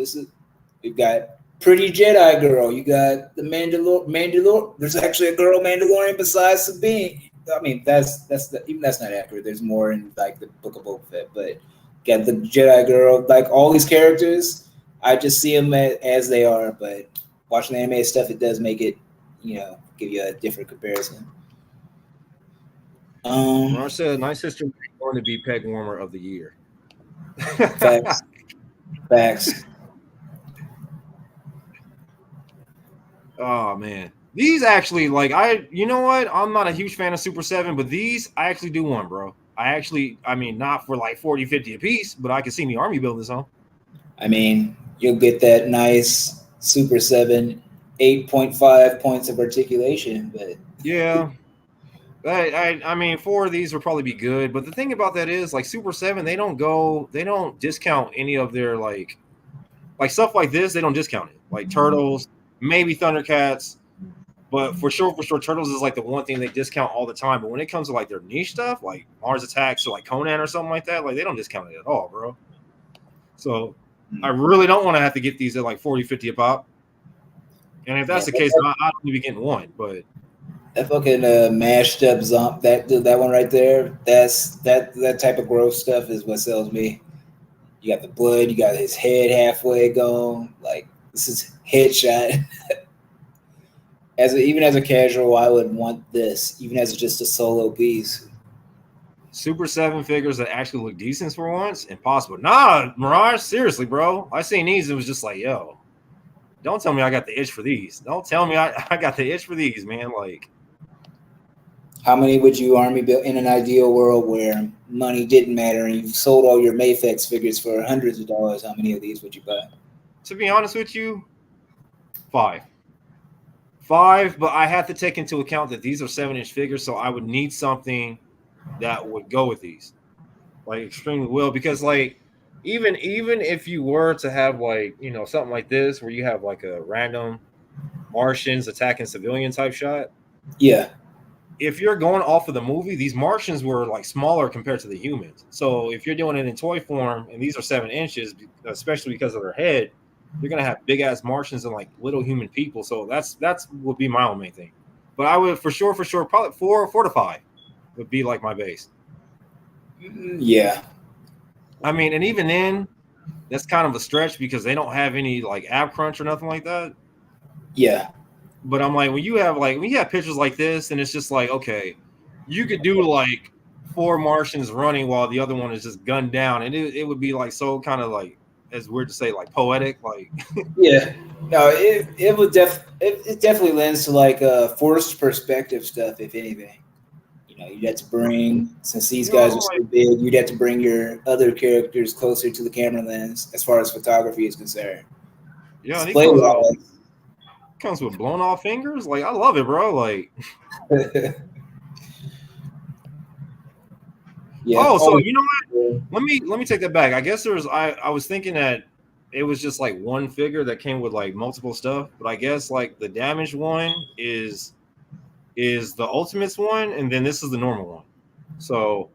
we've got pretty Jedi girl. You got the Mandalorian. There's actually a girl Mandalorian besides Sabine. I mean, that's not accurate. There's more in like the Book of Boba Fett, but got the Jedi girl. Like all these characters, I just see them as they are. But watching the anime stuff, it does make it, give you a different comparison. Marsh said, "My sister is going to be peg warmer of the year." Facts. Oh man, these actually you know what? I'm not a huge fan of Super 7, but these I actually do want, bro. I mean, not for like 40, 50 a piece, but I can see me army build this on. I mean, you'll get that nice Super 7, 8.5 points of articulation, but yeah. I mean, 4 of these would probably be good, but the thing about that is, like Super 7, they don't discount any of their like stuff like this. They don't discount it, like Turtles, maybe Thundercats, but for sure, Turtles is like the one thing they discount all the time. But when it comes to like their niche stuff, like Mars Attacks or like Conan or something like that, like they don't discount it at all, bro. So I really don't want to have to get these at like 40, 50 a pop. And if that's the case, I don't be getting one, but. That fucking mashed up that one right there. That type of gross stuff is what sells me. You got the blood. You got his head halfway gone. Like this is headshot. Even as a casual, I would want this. Even as just a solo piece. Super 7 figures that actually look decent for once, impossible. Nah, Mirage, seriously, bro. I seen these. It was just like, yo, don't tell me I got the itch for these. Don't tell me I got the itch for these, man. Like. How many would you army build in an ideal world where money didn't matter and you've sold all your Mayfex figures for hundreds of dollars? How many of these would you buy? To be honest with you, 5. 5, but I have to take into account that these are 7-inch figures, so I would need something that would go with these, like extremely well, because like even if you were to have like something like this where you have like a random Martians attacking civilian type shot, yeah. If you're going off of the movie, these Martians were like smaller compared to the humans. So if you're doing it in toy form and these are 7 inches, especially because of their head, you're gonna have big ass Martians and like little human people. So that's would be my own main thing. But I would for sure probably 4 to 5 would be like my base. Yeah. I mean, and even then, that's kind of a stretch because they don't have any like ab crunch or nothing like that. Yeah. But I'm like, when you have pictures like this, and it's just like, okay, you could do like 4 Martians running while the other one is just gunned down, and it would be like so kind of like, as weird to say, like poetic, like. Yeah, no, it would it definitely lends to like forced perspective stuff, if anything. You'd have to bring, since these guys are so big, you'd have to bring your other characters closer to the camera lens as far as photography is concerned. Yeah, and comes with blown off fingers. Like I love it, bro. Like. Yeah. Oh, so you know what? Let me take that back. I guess I was thinking that it was just like one figure that came with like multiple stuff, but I guess like the damaged one is the Ultimates one, and then this is the normal one. So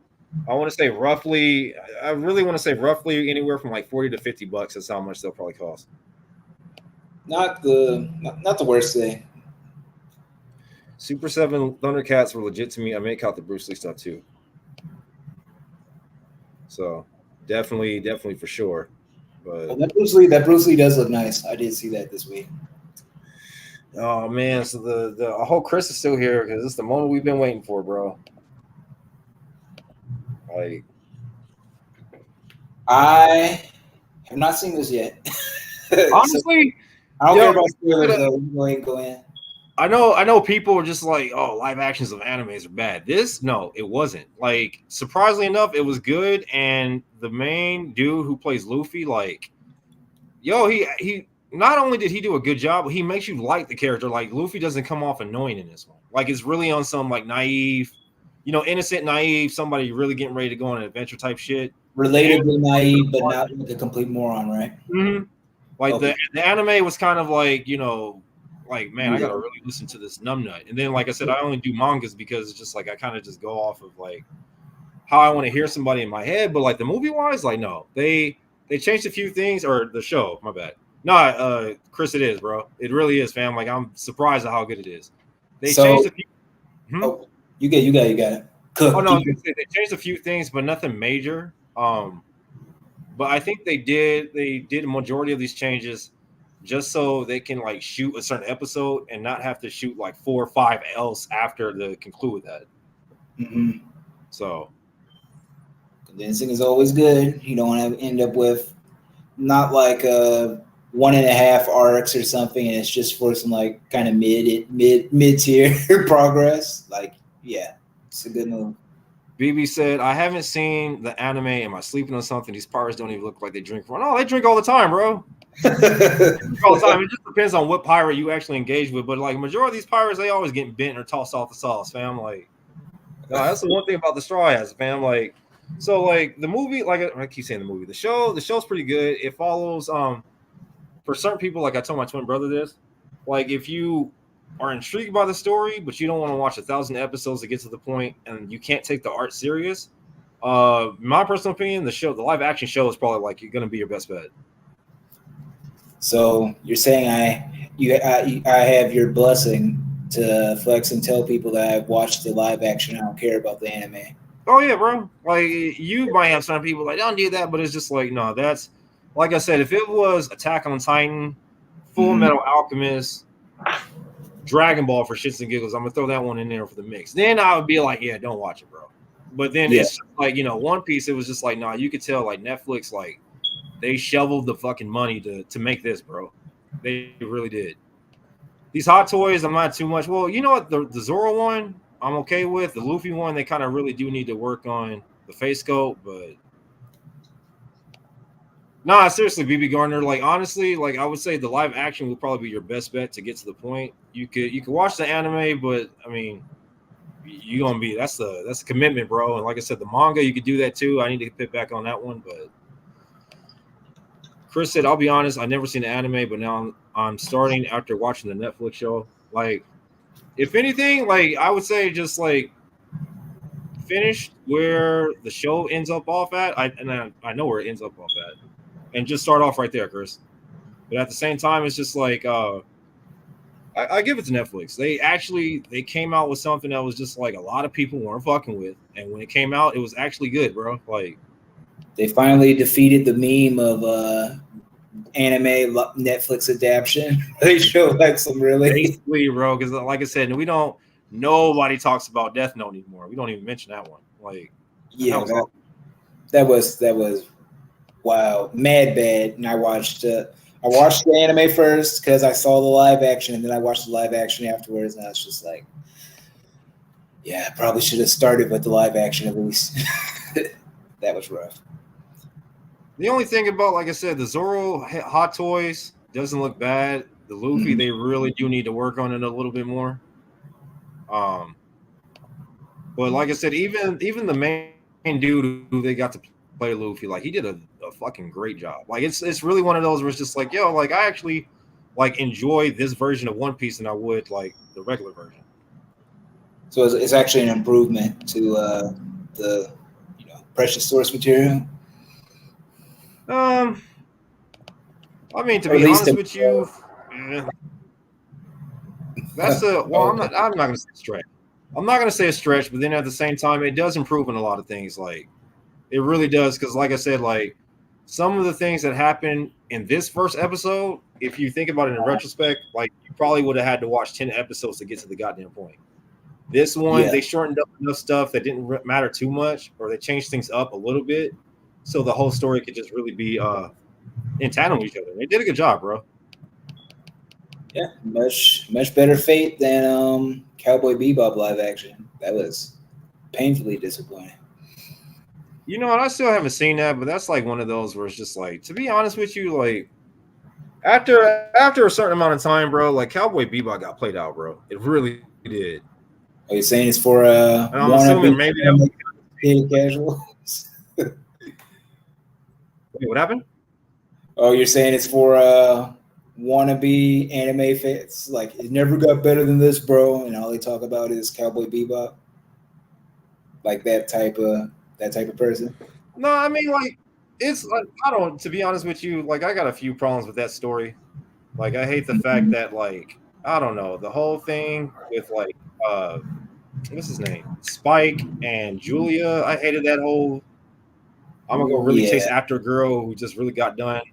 I want to say roughly. I really want to say roughly anywhere from like $40 to $50. That's how much they'll probably cost. Not the worst thing. Super 7 Thundercats were legit to me. I may count the Bruce Lee stuff too. So definitely for sure. But that Bruce Lee does look nice. I did see that this week. Oh man, so the whole Chris is still here because it's the moment we've been waiting for, bro. Like, I have not seen this yet. honestly, I don't care about spoilers though. Go in. I know people are just like, oh, live actions of animes are bad. No, it wasn't. Like, surprisingly enough, it was good. And the main dude who plays Luffy, like, yo, he not only did he do a good job, but he makes you like the character. Like, Luffy doesn't come off annoying in this one. Like, it's really on some like naive, innocent, naive, somebody really getting ready to go on an adventure type shit. Relatively naive, but not like a complete moron, right? Mm-hmm. Like okay. the anime was kind of like, like, man, I gotta really listen to this numbnut. And then, like I said, I only do mangas because it's just like I kind of just go off of like how I want to hear somebody in my head. But like the movie wise, like no, they changed a few things, or the show, my bad. No, Chris, it is, bro. It really is, fam. Like I'm surprised at how good it is. They changed a few. Oh, you got it. Cook. Oh no, they changed a few things, but nothing major. But I think they did a majority of these changes just so they can like shoot a certain episode and not have to shoot like 4 or 5 else after the conclude that. Mm-hmm. So condensing is always good. You don't want to end up with not like 1.5 arcs or something, and it's just for some like kind of mid tier progress. Like, yeah, it's a good move. BB said, I haven't seen the anime. Am I sleeping on something? These pirates don't even look like they drink. No, they drink all the time, bro. All the time. It just depends on what pirate you actually engage with. But like majority of these pirates, they always get bent or tossed off the sauce, fam. Like, no, that's the one thing about the Straw Hats, fam. Like, so like the movie, like I keep saying the movie, the show's pretty good. It follows for certain people, like I told my twin brother this, like if you are intrigued by the story, but you don't want to watch 1,000 episodes to get to the point, and you can't take the art serious. My personal opinion, the live action show is probably like you're gonna be your best bet. So you're saying I have your blessing to flex and tell people that I've watched the live action. I don't care about the anime. Oh yeah, bro. Like you might have some people like don't do that, but it's just like no, that's like I said. If it was Attack on Titan, Full Metal Alchemist, Dragon Ball for shits and giggles, I'm gonna throw that one in there for the mix. Then I would be like, yeah, don't watch it, bro. But then it's just like One Piece. It was just like, nah, you could tell like Netflix, like they shoveled the fucking money to make this, bro. They really did. These Hot Toys, I'm not too much. Well, you know what? The Zoro one, I'm okay with. The Luffy one, they kind of really do need to work on the face sculpt, but nah, seriously, BB Gardner, like honestly, like I would say the live action would probably be your best bet to get to the point. You could watch the anime, but I mean, you're gonna be that's a commitment, bro. And like I said, the manga, you could do that too. I need to get back on that one, but Chris said, I'll be honest, I've never seen the anime, but now I'm starting after watching the Netflix show. Like, if anything, like I would say just like finish where the show ends up off at. I know where it ends up off at. And just start off right there, Chris. But at the same time, it's just like I give it to Netflix. They came out with something that was just like a lot of people weren't fucking with, and when it came out, it was actually good, bro. Like they finally defeated the meme of anime Netflix adaptation. They showed like some really basically, bro. Because like I said, nobody talks about Death Note anymore. We don't even mention that one. Like yeah, that was. Wow, mad bad. And I watched the anime first because I saw the live action, and then I watched the live action afterwards, and I was just like, yeah, I probably should have started with the live action at least. That was rough. The only thing about, like I said, the Zoro Hot Toys doesn't look bad. The Luffy, they really do need to work on it a little bit more. But like I said, even the main dude who they got to play Luffy, like he did a fucking great job. Like it's really one of those where it's just like, yo, like I actually like enjoy this version of One Piece than I would like the regular version. So it's actually an improvement to the precious source material. I mean, to be honest with you, that's I'm not gonna say stretch. I'm not gonna say a stretch, but then at the same time, it does improve in a lot of things. Like it really does, because like I said, like some of the things that happened in this first episode, if you think about it in retrospect, like you probably would have had to watch 10 episodes to get to the goddamn point. This one, they shortened up enough stuff that didn't matter too much, or they changed things up a little bit, so the whole story could just really be in tandem with each other. They did a good job, bro. Yeah, much better fate than Cowboy Bebop live action. That was painfully disappointing. You know, and I still haven't seen that, but that's like one of those where it's just like, to be honest with you, like after a certain amount of time, bro, like Cowboy Bebop got played out, bro. It really did. Are you saying it's for and I'm assuming maybe that casuals? Wait, what happened? Oh, you're saying it's for wannabe anime fans? Like, it never got better than this, bro, and all they talk about is Cowboy Bebop. Like that type of person. No, I mean, like, it's like, I don't, to be honest with you, like, I got a few problems with that story. Like, I hate the fact that, like, I don't know, the whole thing with, like, what's his name? Spike and Julia. I hated that whole, I'm gonna go really chase after a girl who just really got done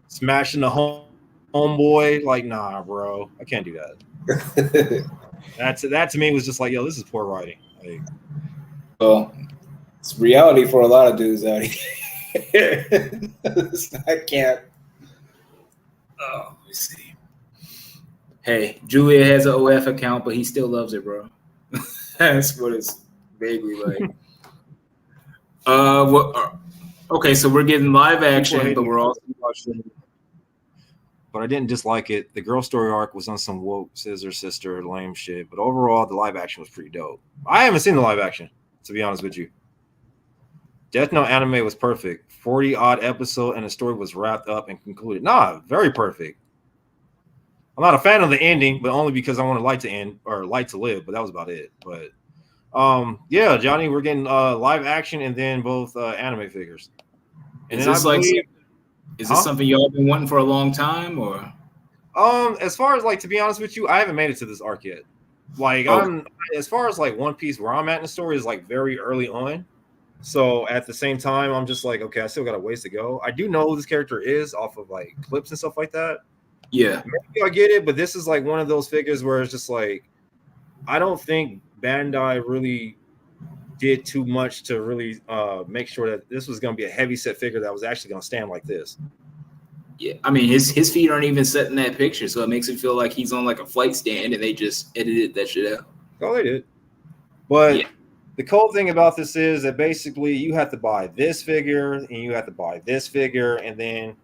smashing the homeboy. Like, nah, bro, I can't do that. that to me was just like, yo, this is poor writing. Like, well, it's reality for a lot of dudes out here. I can't. Oh, let me see. Hey, Julia has an OF account, but he still loves it, bro. That's what it's vaguely like. Okay, so we're getting live action, but we're also watching. But I didn't dislike it. The girl story arc was on some woke scissor sister lame shit, but overall the live action was pretty dope. I haven't seen the live action, to be honest with you. Death Note anime was perfect. 40 odd episode and the story was wrapped up and concluded. Nah, very perfect. I'm not a fan of the ending, but only because I wanted light to end or light to live, but that was about it. But yeah, Johnny, we're getting live action and then both anime figures. And is this is this something y'all been wanting for a long time, or? As far as like, to be honest with you, I haven't made it to this arc yet. Like, as far as like One Piece, where I'm at in the story is like very early on. So at the same time, I'm just like, okay, I still got a ways to go. I do know who this character is off of like clips and stuff like that. Yeah, maybe I get it, but this is like one of those figures where it's just like, I don't think Bandai really did too much to really make sure that this was going to be a heavy set figure that was actually going to stand like this. Yeah, I mean, his feet aren't even set in that picture, so it makes it feel like he's on like a flight stand and they just edited that shit out. Oh, they did. But yeah. The cool thing about this is that basically you have to buy this figure and you have to buy this figure, and then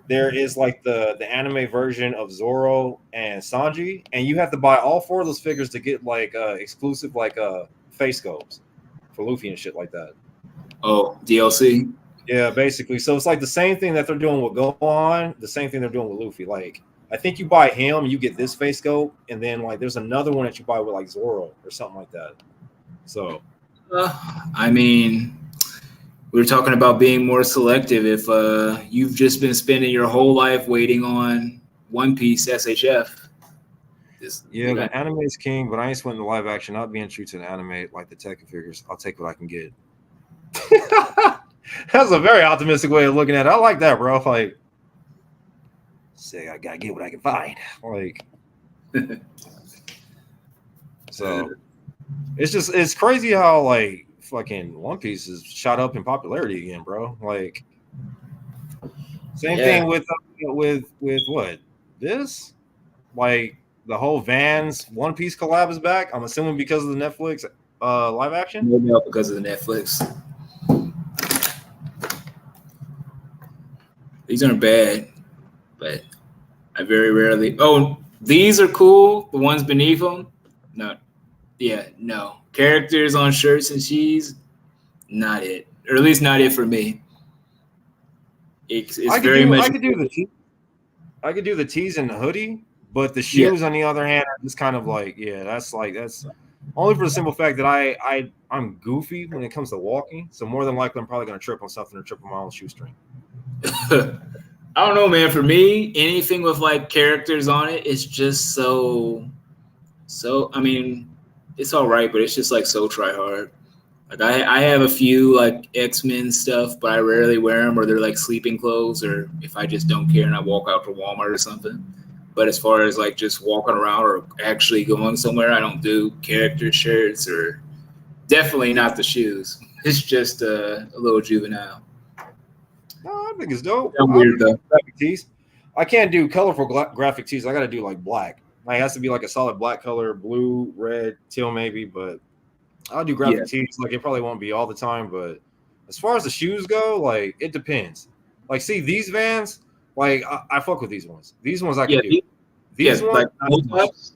there is like the anime version of Zoro and Sanji, and you have to buy all 4 of those figures to get like exclusive like face scopes for Luffy and shit like that. Oh, DLC? Yeah, basically. So it's like the same thing that they're doing with Gohan, the same thing they're doing with Luffy. Like, I think you buy him, you get this face scope, and then like there's another one that you buy with like Zoro or something like that. So, I mean, we were talking about being more selective. If you've just been spending your whole life waiting on One Piece SHF. The anime is king, but I ain't sweating the live action. Not being true to the anime like the Tekken figures. I'll take what I can get. That's a very optimistic way of looking at it. I like that, bro. Like, say I gotta get what I can find. Like, so it's crazy how like fucking One Piece is shot up in popularity again, bro. Like, same thing with what this, like the whole Vans One Piece collab is back. I'm assuming because of the Netflix live action. No, because of the Netflix. These aren't bad, but I very rarely. Oh, these are cool. The ones beneath them, no. Yeah, no. Characters on shirts and shoes, not it. Or at least not it for me. It's very much. I could do the tees and the hoodie, but the shoes on the other hand are just kind of like, that's only for the simple fact that I'm goofy when it comes to walking. So more than likely I'm probably gonna trip on something or trip on my own shoestring. I don't know, man. For me, anything with like characters on it is just so. I mean, it's all right, but it's just like so try hard. Like I have a few like X-Men stuff, but I rarely wear them, or they're like sleeping clothes, or if I just don't care and I walk out to Walmart or something. But as far as like just walking around or actually going somewhere, I don't do character shirts or definitely not the shoes. It's just a little juvenile. No, I think it's dope. I'm weird though. Graphic tees. I can't do colorful graphic tees. I got to do like black. Like, it has to be like a solid black color, blue, red, teal maybe. But I'll do graphic tees. Like, it probably won't be all the time. But as far as the shoes go, like, it depends. Like, see, these Vans, like, I fuck with these ones. These ones I can do. These ones, like low tops.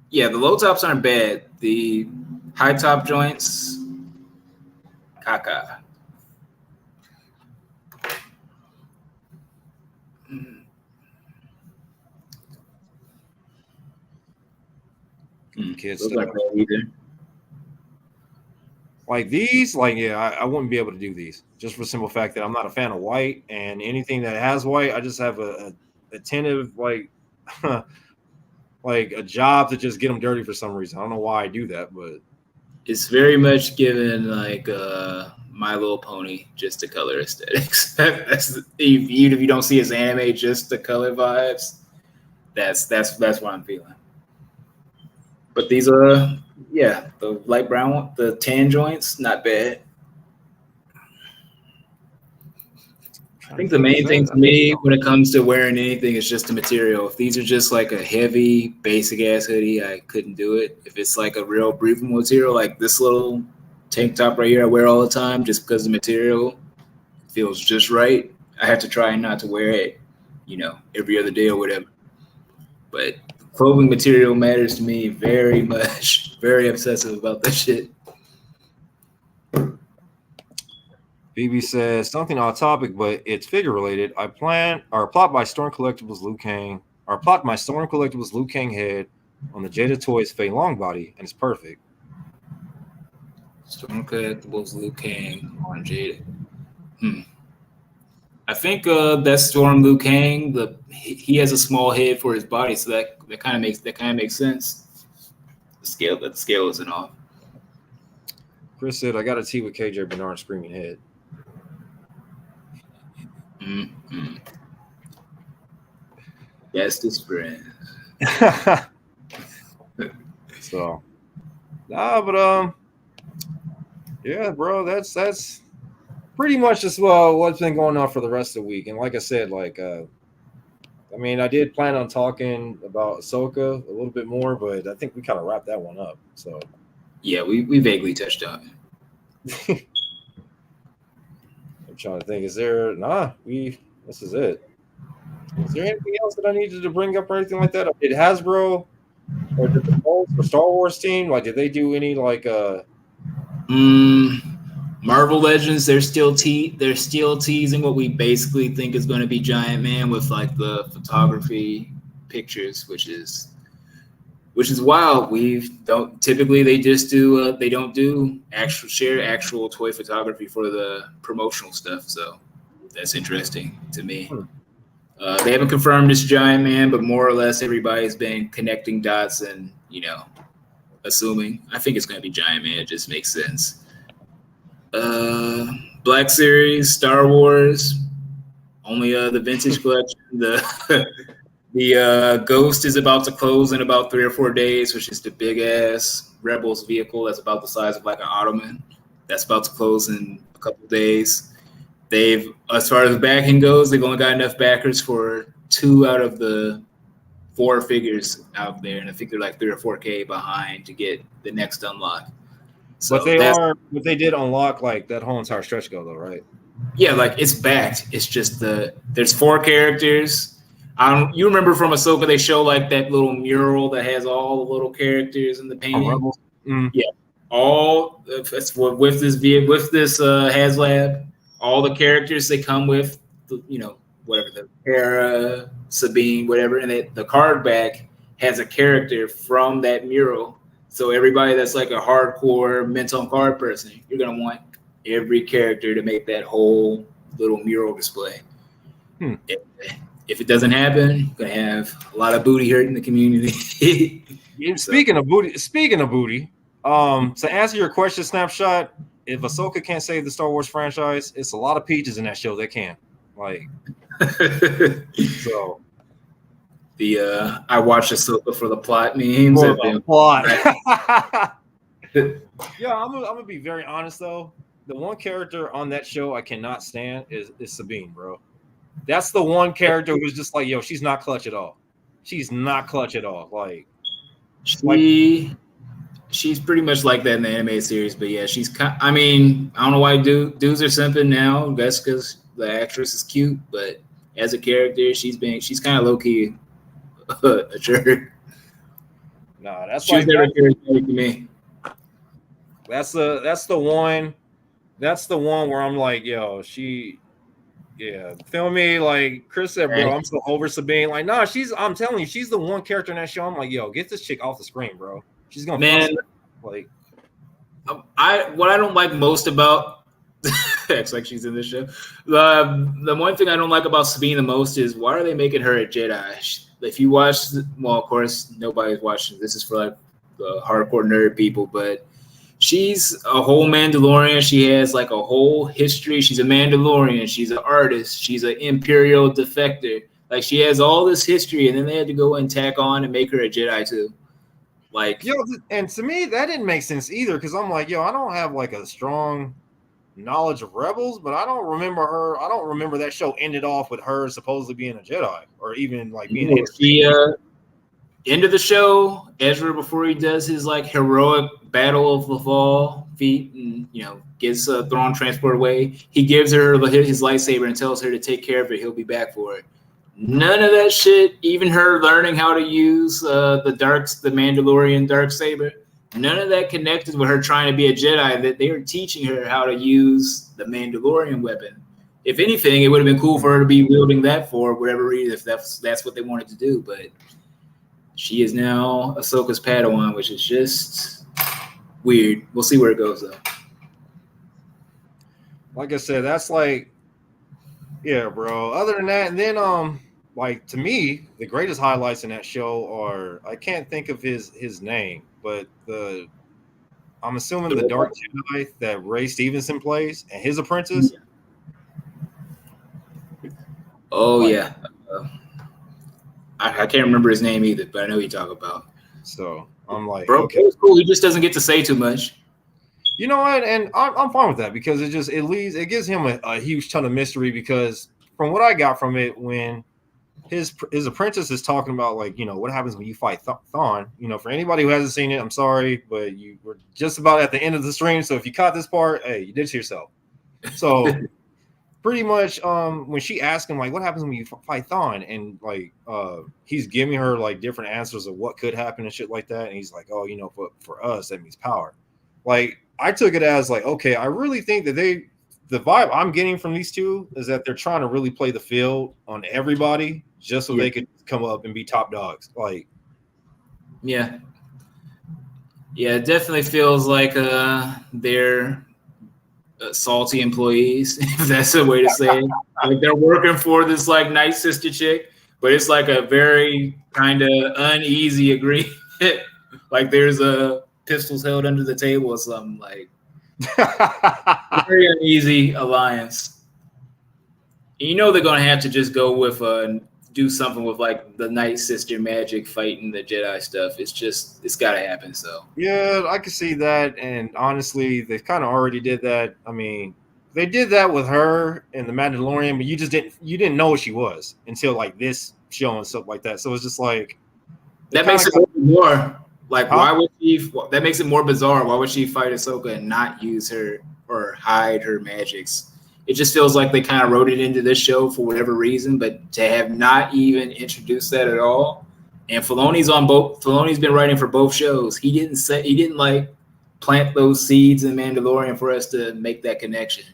Yeah, the low tops aren't bad. The high top joints, caca. Kids Those aren't bad either. Like these, like, yeah, I wouldn't be able to do these just for the simple fact that I'm not a fan of white, and anything that has white, I just have a attentive, like, like a job to just get them dirty for some reason. I don't know why I do that, but it's very much given like My Little Pony, just the color aesthetics. That's even if you don't see his anime, just the color vibes. That's what I'm feeling. But these are, yeah, the light brown one, the tan joints, not bad. I think the main thing for me when it comes to wearing anything is just the material. If these are just like a heavy, basic ass hoodie, I couldn't do it. If it's like a real breathable material, like this little tank top right here I wear all the time just because the material feels just right, I have to try not to wear it, every other day or whatever. But clothing material matters to me very much. Very obsessive about that shit. BB says something off topic, but it's figure related. I plot my Storm Collectibles Liu Kang, Liu Kang head on the Jada Toys Fei Long body, and it's perfect. Storm Collectibles Liu Kang on Jada. I think that Storm Liu Kang, he has a small head for his body, so that kind of makes sense. The scale isn't off. Chris said, "I got a tee with KJ Bernard screaming head." Mm-hmm. That's the spread. So, but yeah, bro, that's pretty much just what's been going on for the rest of the week. And like I said, like I mean, I did plan on talking about Ahsoka a little bit more, but I think we kind of wrapped that one up. So yeah, we vaguely touched on it. I'm trying to think. Is there? This is it. Is there anything else that I needed to bring up or anything like that? Did Hasbro or did the Bolts or Star Wars team, like, did they do any like Marvel Legends? They're still teasing what we basically think is going to be Giant Man with like the photography pictures, which is wild. Typically they just do they don't do actual toy photography for the promotional stuff, so that's interesting to me. They haven't confirmed it's Giant Man, but more or less everybody's been connecting dots and assuming. I think it's going to be Giant Man. It just makes sense. Black Series, Star Wars, only the vintage collection. The Ghost is about to close in about 3 or 4 days, which is the big ass Rebels vehicle that's about the size of like an Ottoman. That's about to close in a couple of days. As far as backing goes, they've only got enough backers for 2 out of the 4 figures out there, and I think they're like 3 or 4K behind to get the next unlock. So but they did unlock like that whole entire stretch go though, right? Yeah, like it's backed. It's just there's 4 characters. You remember from Ahsoka they show like that little mural that has all the little characters in the painting. Yeah, all with this HasLab, all the characters they come with, whatever, the Hera, Sabine, whatever, and the card back has a character from that mural. So everybody that's like a hardcore mental card person, you're gonna want every character to make that whole little mural display. If it doesn't happen, you're gonna have a lot of booty hurt in the community. Speaking of booty, to answer your question, Snapshot, if Ahsoka can't save the Star Wars franchise, it's a lot of peaches in that show that can. Like, so I watched Ahsoka for the plot memes. For the plot. Yeah, I'm gonna be very honest though. The one character on that show I cannot stand is Sabine, bro. That's the one character who's just like, yo, she's not clutch at all. She's not clutch at all. Like she's pretty much like that in the animated series, but yeah, I mean, I don't know why dudes are simping now. That's because the actress is cute, but as a character, she's kind of low key a jerk. Nah, that's she was never charismatic to me. That's the one where I'm like, yo, feel me? Like Chris said, bro, I'm so over Sabine. Like, nah, I'm telling you, she's the one character in that show. I'm like, yo, get this chick off the screen, bro. She's gonna like. What I don't like most about acts like she's in this show. The one thing I don't like about Sabine the most is why are they making her a Jedi? If you watch, well, of course, nobody's watching. This is for like the hardcore nerd people, but she's a whole Mandalorian. She has like a whole history. She's a Mandalorian. She's an artist. She's an Imperial defector. Like she has all this history, and then they had to go and tack on and make her a Jedi too. Like, yo, and to me that didn't make sense either because I'm like, yo, I don't have like a strong knowledge of Rebels, but I don't remember that show ended off with her supposedly being a Jedi or even like being end of the show, Ezra, before he does his like heroic battle of the fall feat and gets thrown transport away, he gives her his lightsaber and tells her to take care of it. He'll be back for it. None of that shit, even her learning how to use the Mandalorian dark saber, none of that connected with her trying to be a Jedi. That they were teaching her how to use the Mandalorian weapon. If anything, it would have been cool for her to be wielding that for whatever reason, if that's what they wanted to do. But she is now Ahsoka's Padawan, which is just weird. We'll see where it goes, though. Like I said, that's like, yeah, bro. Other than that, and then like to me, the greatest highlights in that show are I can't think of his name, but I'm assuming the Dark Jedi that Ray Stevenson plays and his apprentice. Oh yeah, I can't remember his name either, but I know who you talk about. So I'm like, bro, okay, it's cool. He just doesn't get to say too much. You know what? And I'm fine with that because it gives him a huge ton of mystery because from what I got from it, when his apprentice is talking about like, what happens when you fight Thawne, for anybody who hasn't seen it, I'm sorry, but you were just about at the end of the stream. So if you caught this part, hey, you did to yourself. So pretty much when she asked him like, what happens when you fight Thawne? And like he's giving her like different answers of what could happen and shit like that. And he's like, oh, for us, that means power. Like, I took it as like, okay, I really think that the vibe I'm getting from these two is that they're trying to really play the field on everybody just so they could come up and be top dogs. Like, yeah, it definitely feels like they're salty employees, if that's the way to say it. Like they're working for this like nice sister chick, but it's like a very kind of uneasy agreement. Like there's a pistols held under the table or something, like very uneasy alliance. And they're gonna have to just go with do something with like the Night Sister magic fighting the Jedi stuff. It's gotta happen. So yeah, I can see that. And honestly, they kind of already did that. I mean, they did that with her and the Mandalorian, but you didn't know what she was until like this show and stuff like that. So it's just like that makes it more. Like, why would she? That makes it more bizarre. Why would she fight Ahsoka and not use her or hide her magics? It just feels like they kind of wrote it into this show for whatever reason, but to have not even introduced that at all. And Filoni's been writing for both shows. He didn't like plant those seeds in Mandalorian for us to make that connection.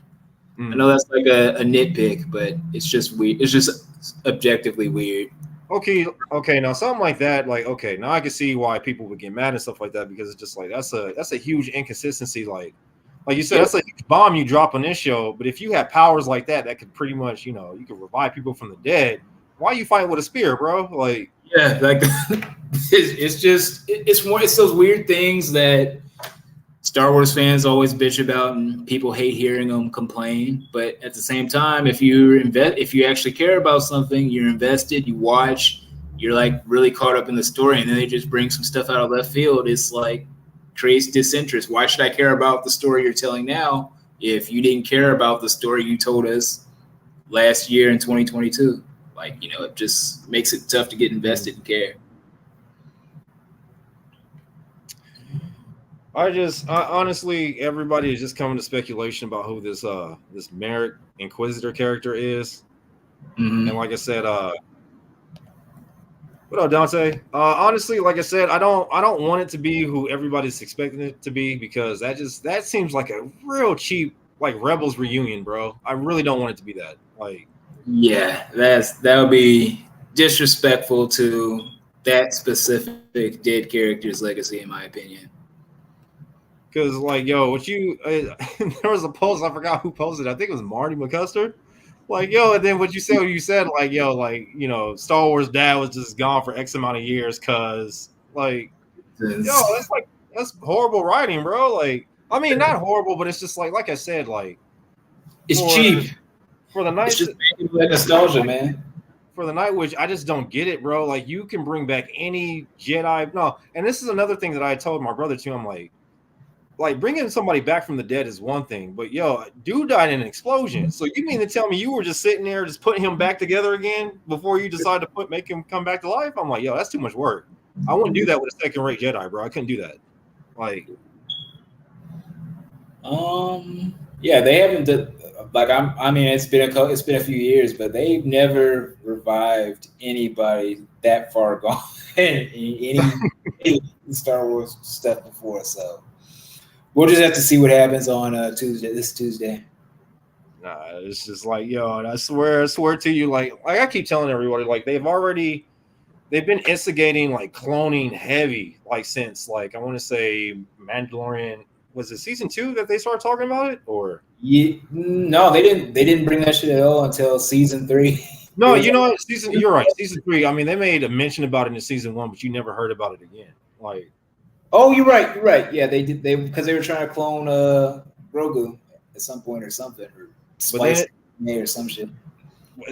I know that's like a nitpick, but it's just weird. It's just objectively weird. Okay. Now something like that, like, okay, now I can see why people would get mad and stuff like that because it's just like that's a huge inconsistency. Like you said, that's a huge bomb you drop on this show. But if you have powers like that could pretty much, you could revive people from the dead. Why are you fighting with a spear, bro? Like, yeah, like it's those weird things that Star Wars fans always bitch about, and people hate hearing them complain. But at the same time, if you actually care about something, you're invested, you watch, you're like really caught up in the story, and then they just bring some stuff out of left field. It's like creates disinterest. Why should I care about the story you're telling now if you didn't care about the story you told us last year in 2022? Like, it just makes it tough to get invested and care. Honestly, everybody is just coming to speculation about who this Merrick Inquisitor character is. Mm-hmm. And like I said, what up, Dante? Honestly, like I said, I don't want it to be who everybody's expecting it to be, because that seems like a real cheap like Rebels reunion, bro. I really don't want it to be that. Like, yeah, that would be disrespectful to that specific dead character's legacy, in my opinion. Because like, yo, there was a post, I forgot who posted. I think it was Marty McCuster. Like, yo, and then what you said, like, yo, like, Star Wars dad was just gone for X amount of years because, like, yo, that's horrible writing, bro. Like, I mean, not horrible, but it's just like I said, like, it's cheap for the night. It's just nostalgia, man. For the Night Witch, I just don't get it, bro. Like, you can bring back any Jedi. No, and this is another thing that I told my brother too. I'm like bringing somebody back from the dead is one thing, but yo, dude died in an explosion. So you mean to tell me you were just sitting there just putting him back together again before you decided to make him come back to life? I'm like, yo, that's too much work. I wouldn't do that with a second-rate Jedi, bro. I couldn't do that. Like, yeah, they haven't done, like, I mean, it's been a few years, but they've never revived anybody that far gone in any Star Wars stuff before, so. We'll just have to see what happens on this Tuesday. Nah, it's just like, yo, and I swear to you, like I keep telling everybody, like they've been instigating like cloning heavy, like since like I want to say Mandalorian. Was it season 2 that they started talking about it, or? Yeah, no, they didn't bring that shit at all until season 3. No, you're right. Season 3. I mean, they made a mention about it in season 1, but you never heard about it again. Like. Oh, you're right. Yeah, they did. Because they were trying to clone Grogu at some point or something, or spice or some shit.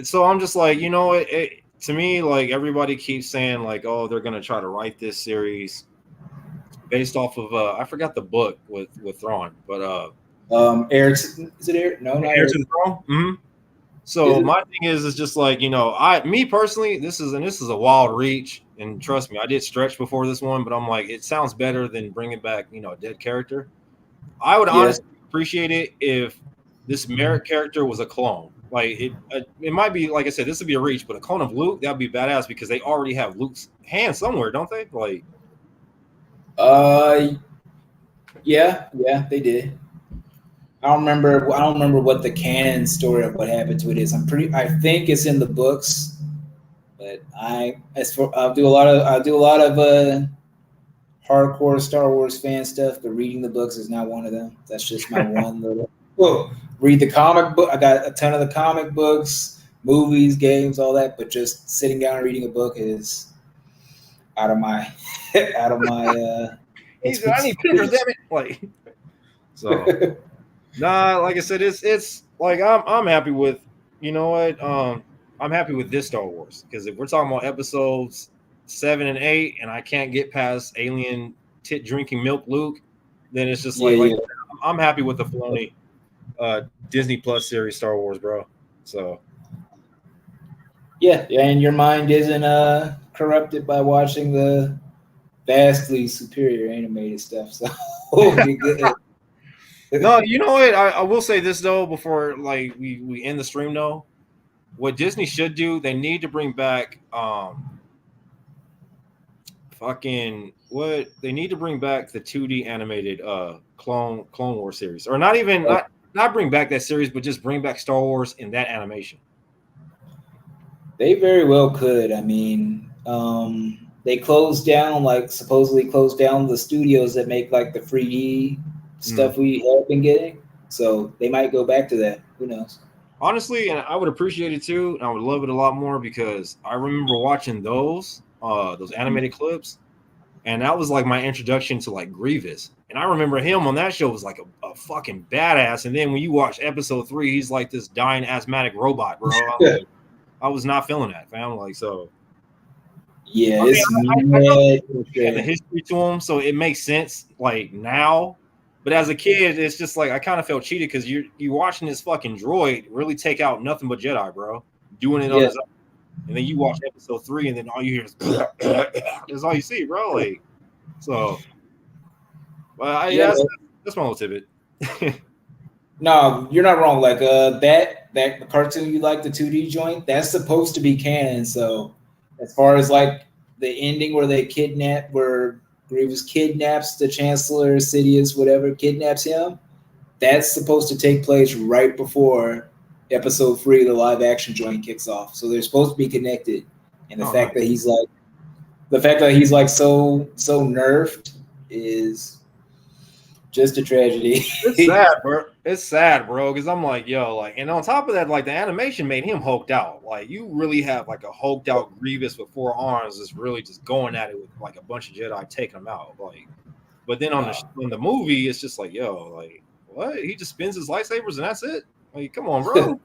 So I'm just like, to me, like everybody keeps saying, like, oh, they're gonna try to write this series based off of I forgot the book with Thrawn, but Heir. Is it Heir? No, not Heir to the Throne. Mm-hmm. So my thing is just like, me personally, this is a wild reach, and trust me, I did stretch before this one, but I'm like, it sounds better than bringing back, a dead character. I would honestly appreciate it if this Merrick character was a clone. Like it might be, like I said, this would be a reach, but a clone of Luke, that'd be badass because they already have Luke's hand somewhere, don't they? Like, yeah, they did. I don't remember what the canon story of what happened to it is. I think it's in the books, but I'll do a lot of hardcore Star Wars fan stuff, but reading the books is not one of them. That's just my one little. Well, read the comic book. I got a ton of the comic books, movies, games, all that, but just sitting down and reading a book is out of my. I need pictures, damn it! Like, so. Nah, like I said, it's like I'm happy with, I'm happy with this Star Wars, because if we're talking about episodes 7 and 8 and I can't get past alien tit drinking milk Luke, then it's just like I'm happy with the Filoni Disney Plus series Star Wars, bro. So yeah, and your mind isn't corrupted by watching the vastly superior animated stuff, so we'll be good. No, you know what? I will say this though, before like we end the stream though. What Disney should do, they need to bring back they need to bring back the 2D animated Clone Wars series. Or not bring back that series, but just bring back Star Wars in that animation. They very well could. I mean, they supposedly closed down the studios that make like the 3D stuff we have been getting, so they might go back to that. Who knows? Honestly, and I would appreciate it too, and I would love it a lot more, because I remember watching those animated clips, and that was like my introduction to like Grievous, and I remember him on that show was like a fucking badass, and then when you watch episode 3, he's like this dying asthmatic robot, bro. I was not feeling that, fam. Like, so Yeah, I mean, it's I know mad. they have the history to them, so it makes sense like now. But as a kid, it's just like I kind of felt cheated because you watching this fucking droid really take out nothing but Jedi, bro, doing it on his own. And then you watch episode 3, and then all you hear is that's all you see, bro. Like, so, well, that's my little tidbit. No, you're not wrong. Like that cartoon you like, the 2D joint, that's supposed to be canon. So as far as like the ending where where Grievous kidnaps the Chancellor, Sidious, whatever, kidnaps him, that's supposed to take place right before episode 3, the live action joint kicks off. So they're supposed to be connected. And the fact that he's like so nerfed is just a tragedy. It's sad, bro. It's sad, bro, because I'm like, yo, like, and on top of that, like, the animation made him hulked out. Like, you really have like a hulked out Grievous with 4 arms, that's really just going at it with like a bunch of Jedi taking him out. Like, but then on the movie, it's just like, yo, like, what? He just spins his lightsabers and that's it. Like, come on, bro.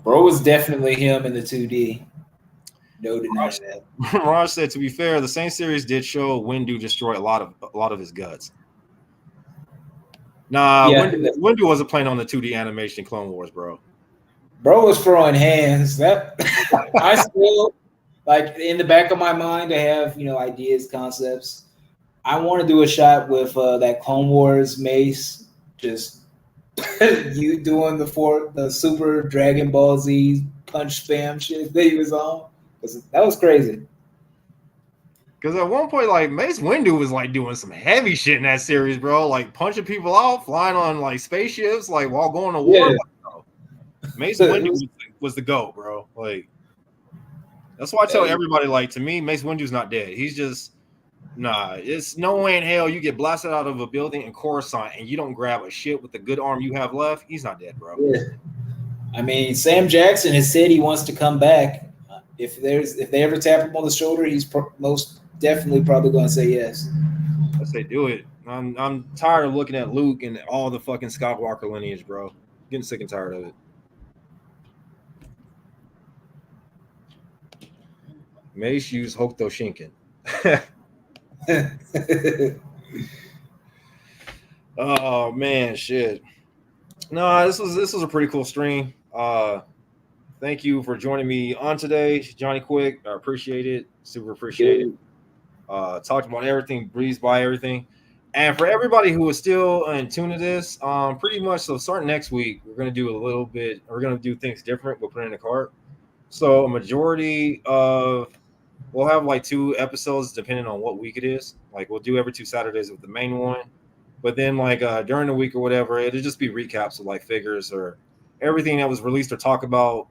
Bro was definitely him in the 2D. No denying that. Raj said, to be fair, the same series did show Windu destroy a lot of his guts. Nah, yeah, Windu wasn't playing on the 2D animation Clone Wars, bro. Bro was throwing hands. That I still like in the back of my mind. I have ideas, concepts. I want to do a shot with that Clone Wars Mace, just you doing the Super Dragon Ball Z punch spam shit that he was on. That was crazy. Because at one point, like, Mace Windu was like doing some heavy shit in that series, bro. Like punching people out, flying on like spaceships, like while going to war. Yeah. Like, no. Mace Windu was the GOAT, bro. Like, that's why I tell everybody, like, to me, Mace Windu's not dead. He's just it's no way in hell you get blasted out of a building in Coruscant and you don't grab a shit with the good arm you have left. He's not dead, bro. Yeah. I mean, Sam Jackson has said he wants to come back. If they ever tap him on the shoulder, he's most definitely probably going to say yes. I say do it. I'm tired of looking at Luke and all the fucking Skywalker lineage, bro. Getting sick and tired of it. Mace used Hokuto Shinken. Oh man, shit. No, this was a pretty cool stream. Thank you for joining me on today, Johnny Quick. I appreciate it. Super appreciate it. Talked about everything, breezed by everything. And for everybody who is still in tune to this, pretty much, so starting next week, we're going to do things different. We'll put it in the cart. So a majority of, we'll have like 2 episodes depending on what week it is. Like we'll do every 2 Saturdays with the main one. But then like during the week or whatever, it'll just be recaps of like figures or everything that was released or talked about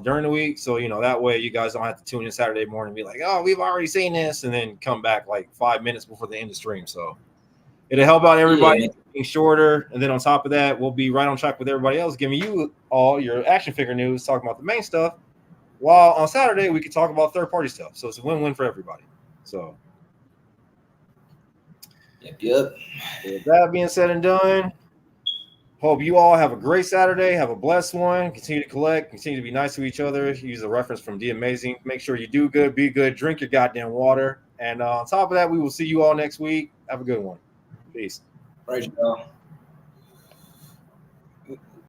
during the week. So, that way you guys don't have to tune in Saturday morning and be like, oh, we've already seen this, and then come back like 5 minutes before the end of the stream. So it'll help out everybody being shorter. And then on top of that, we'll be right on track with everybody else, giving you all your action figure news, talking about the main stuff. While on Saturday, we can talk about third-party stuff. So it's a win-win for everybody. So Yep. With that being said and done, hope you all have a great Saturday. Have a blessed one. Continue to collect. Continue to be nice to each other. Use a reference from D Amazing. Make sure you do good, be good, drink your goddamn water. And on top of that, we will see you all next week. Have a good one. Peace. Right, y'all.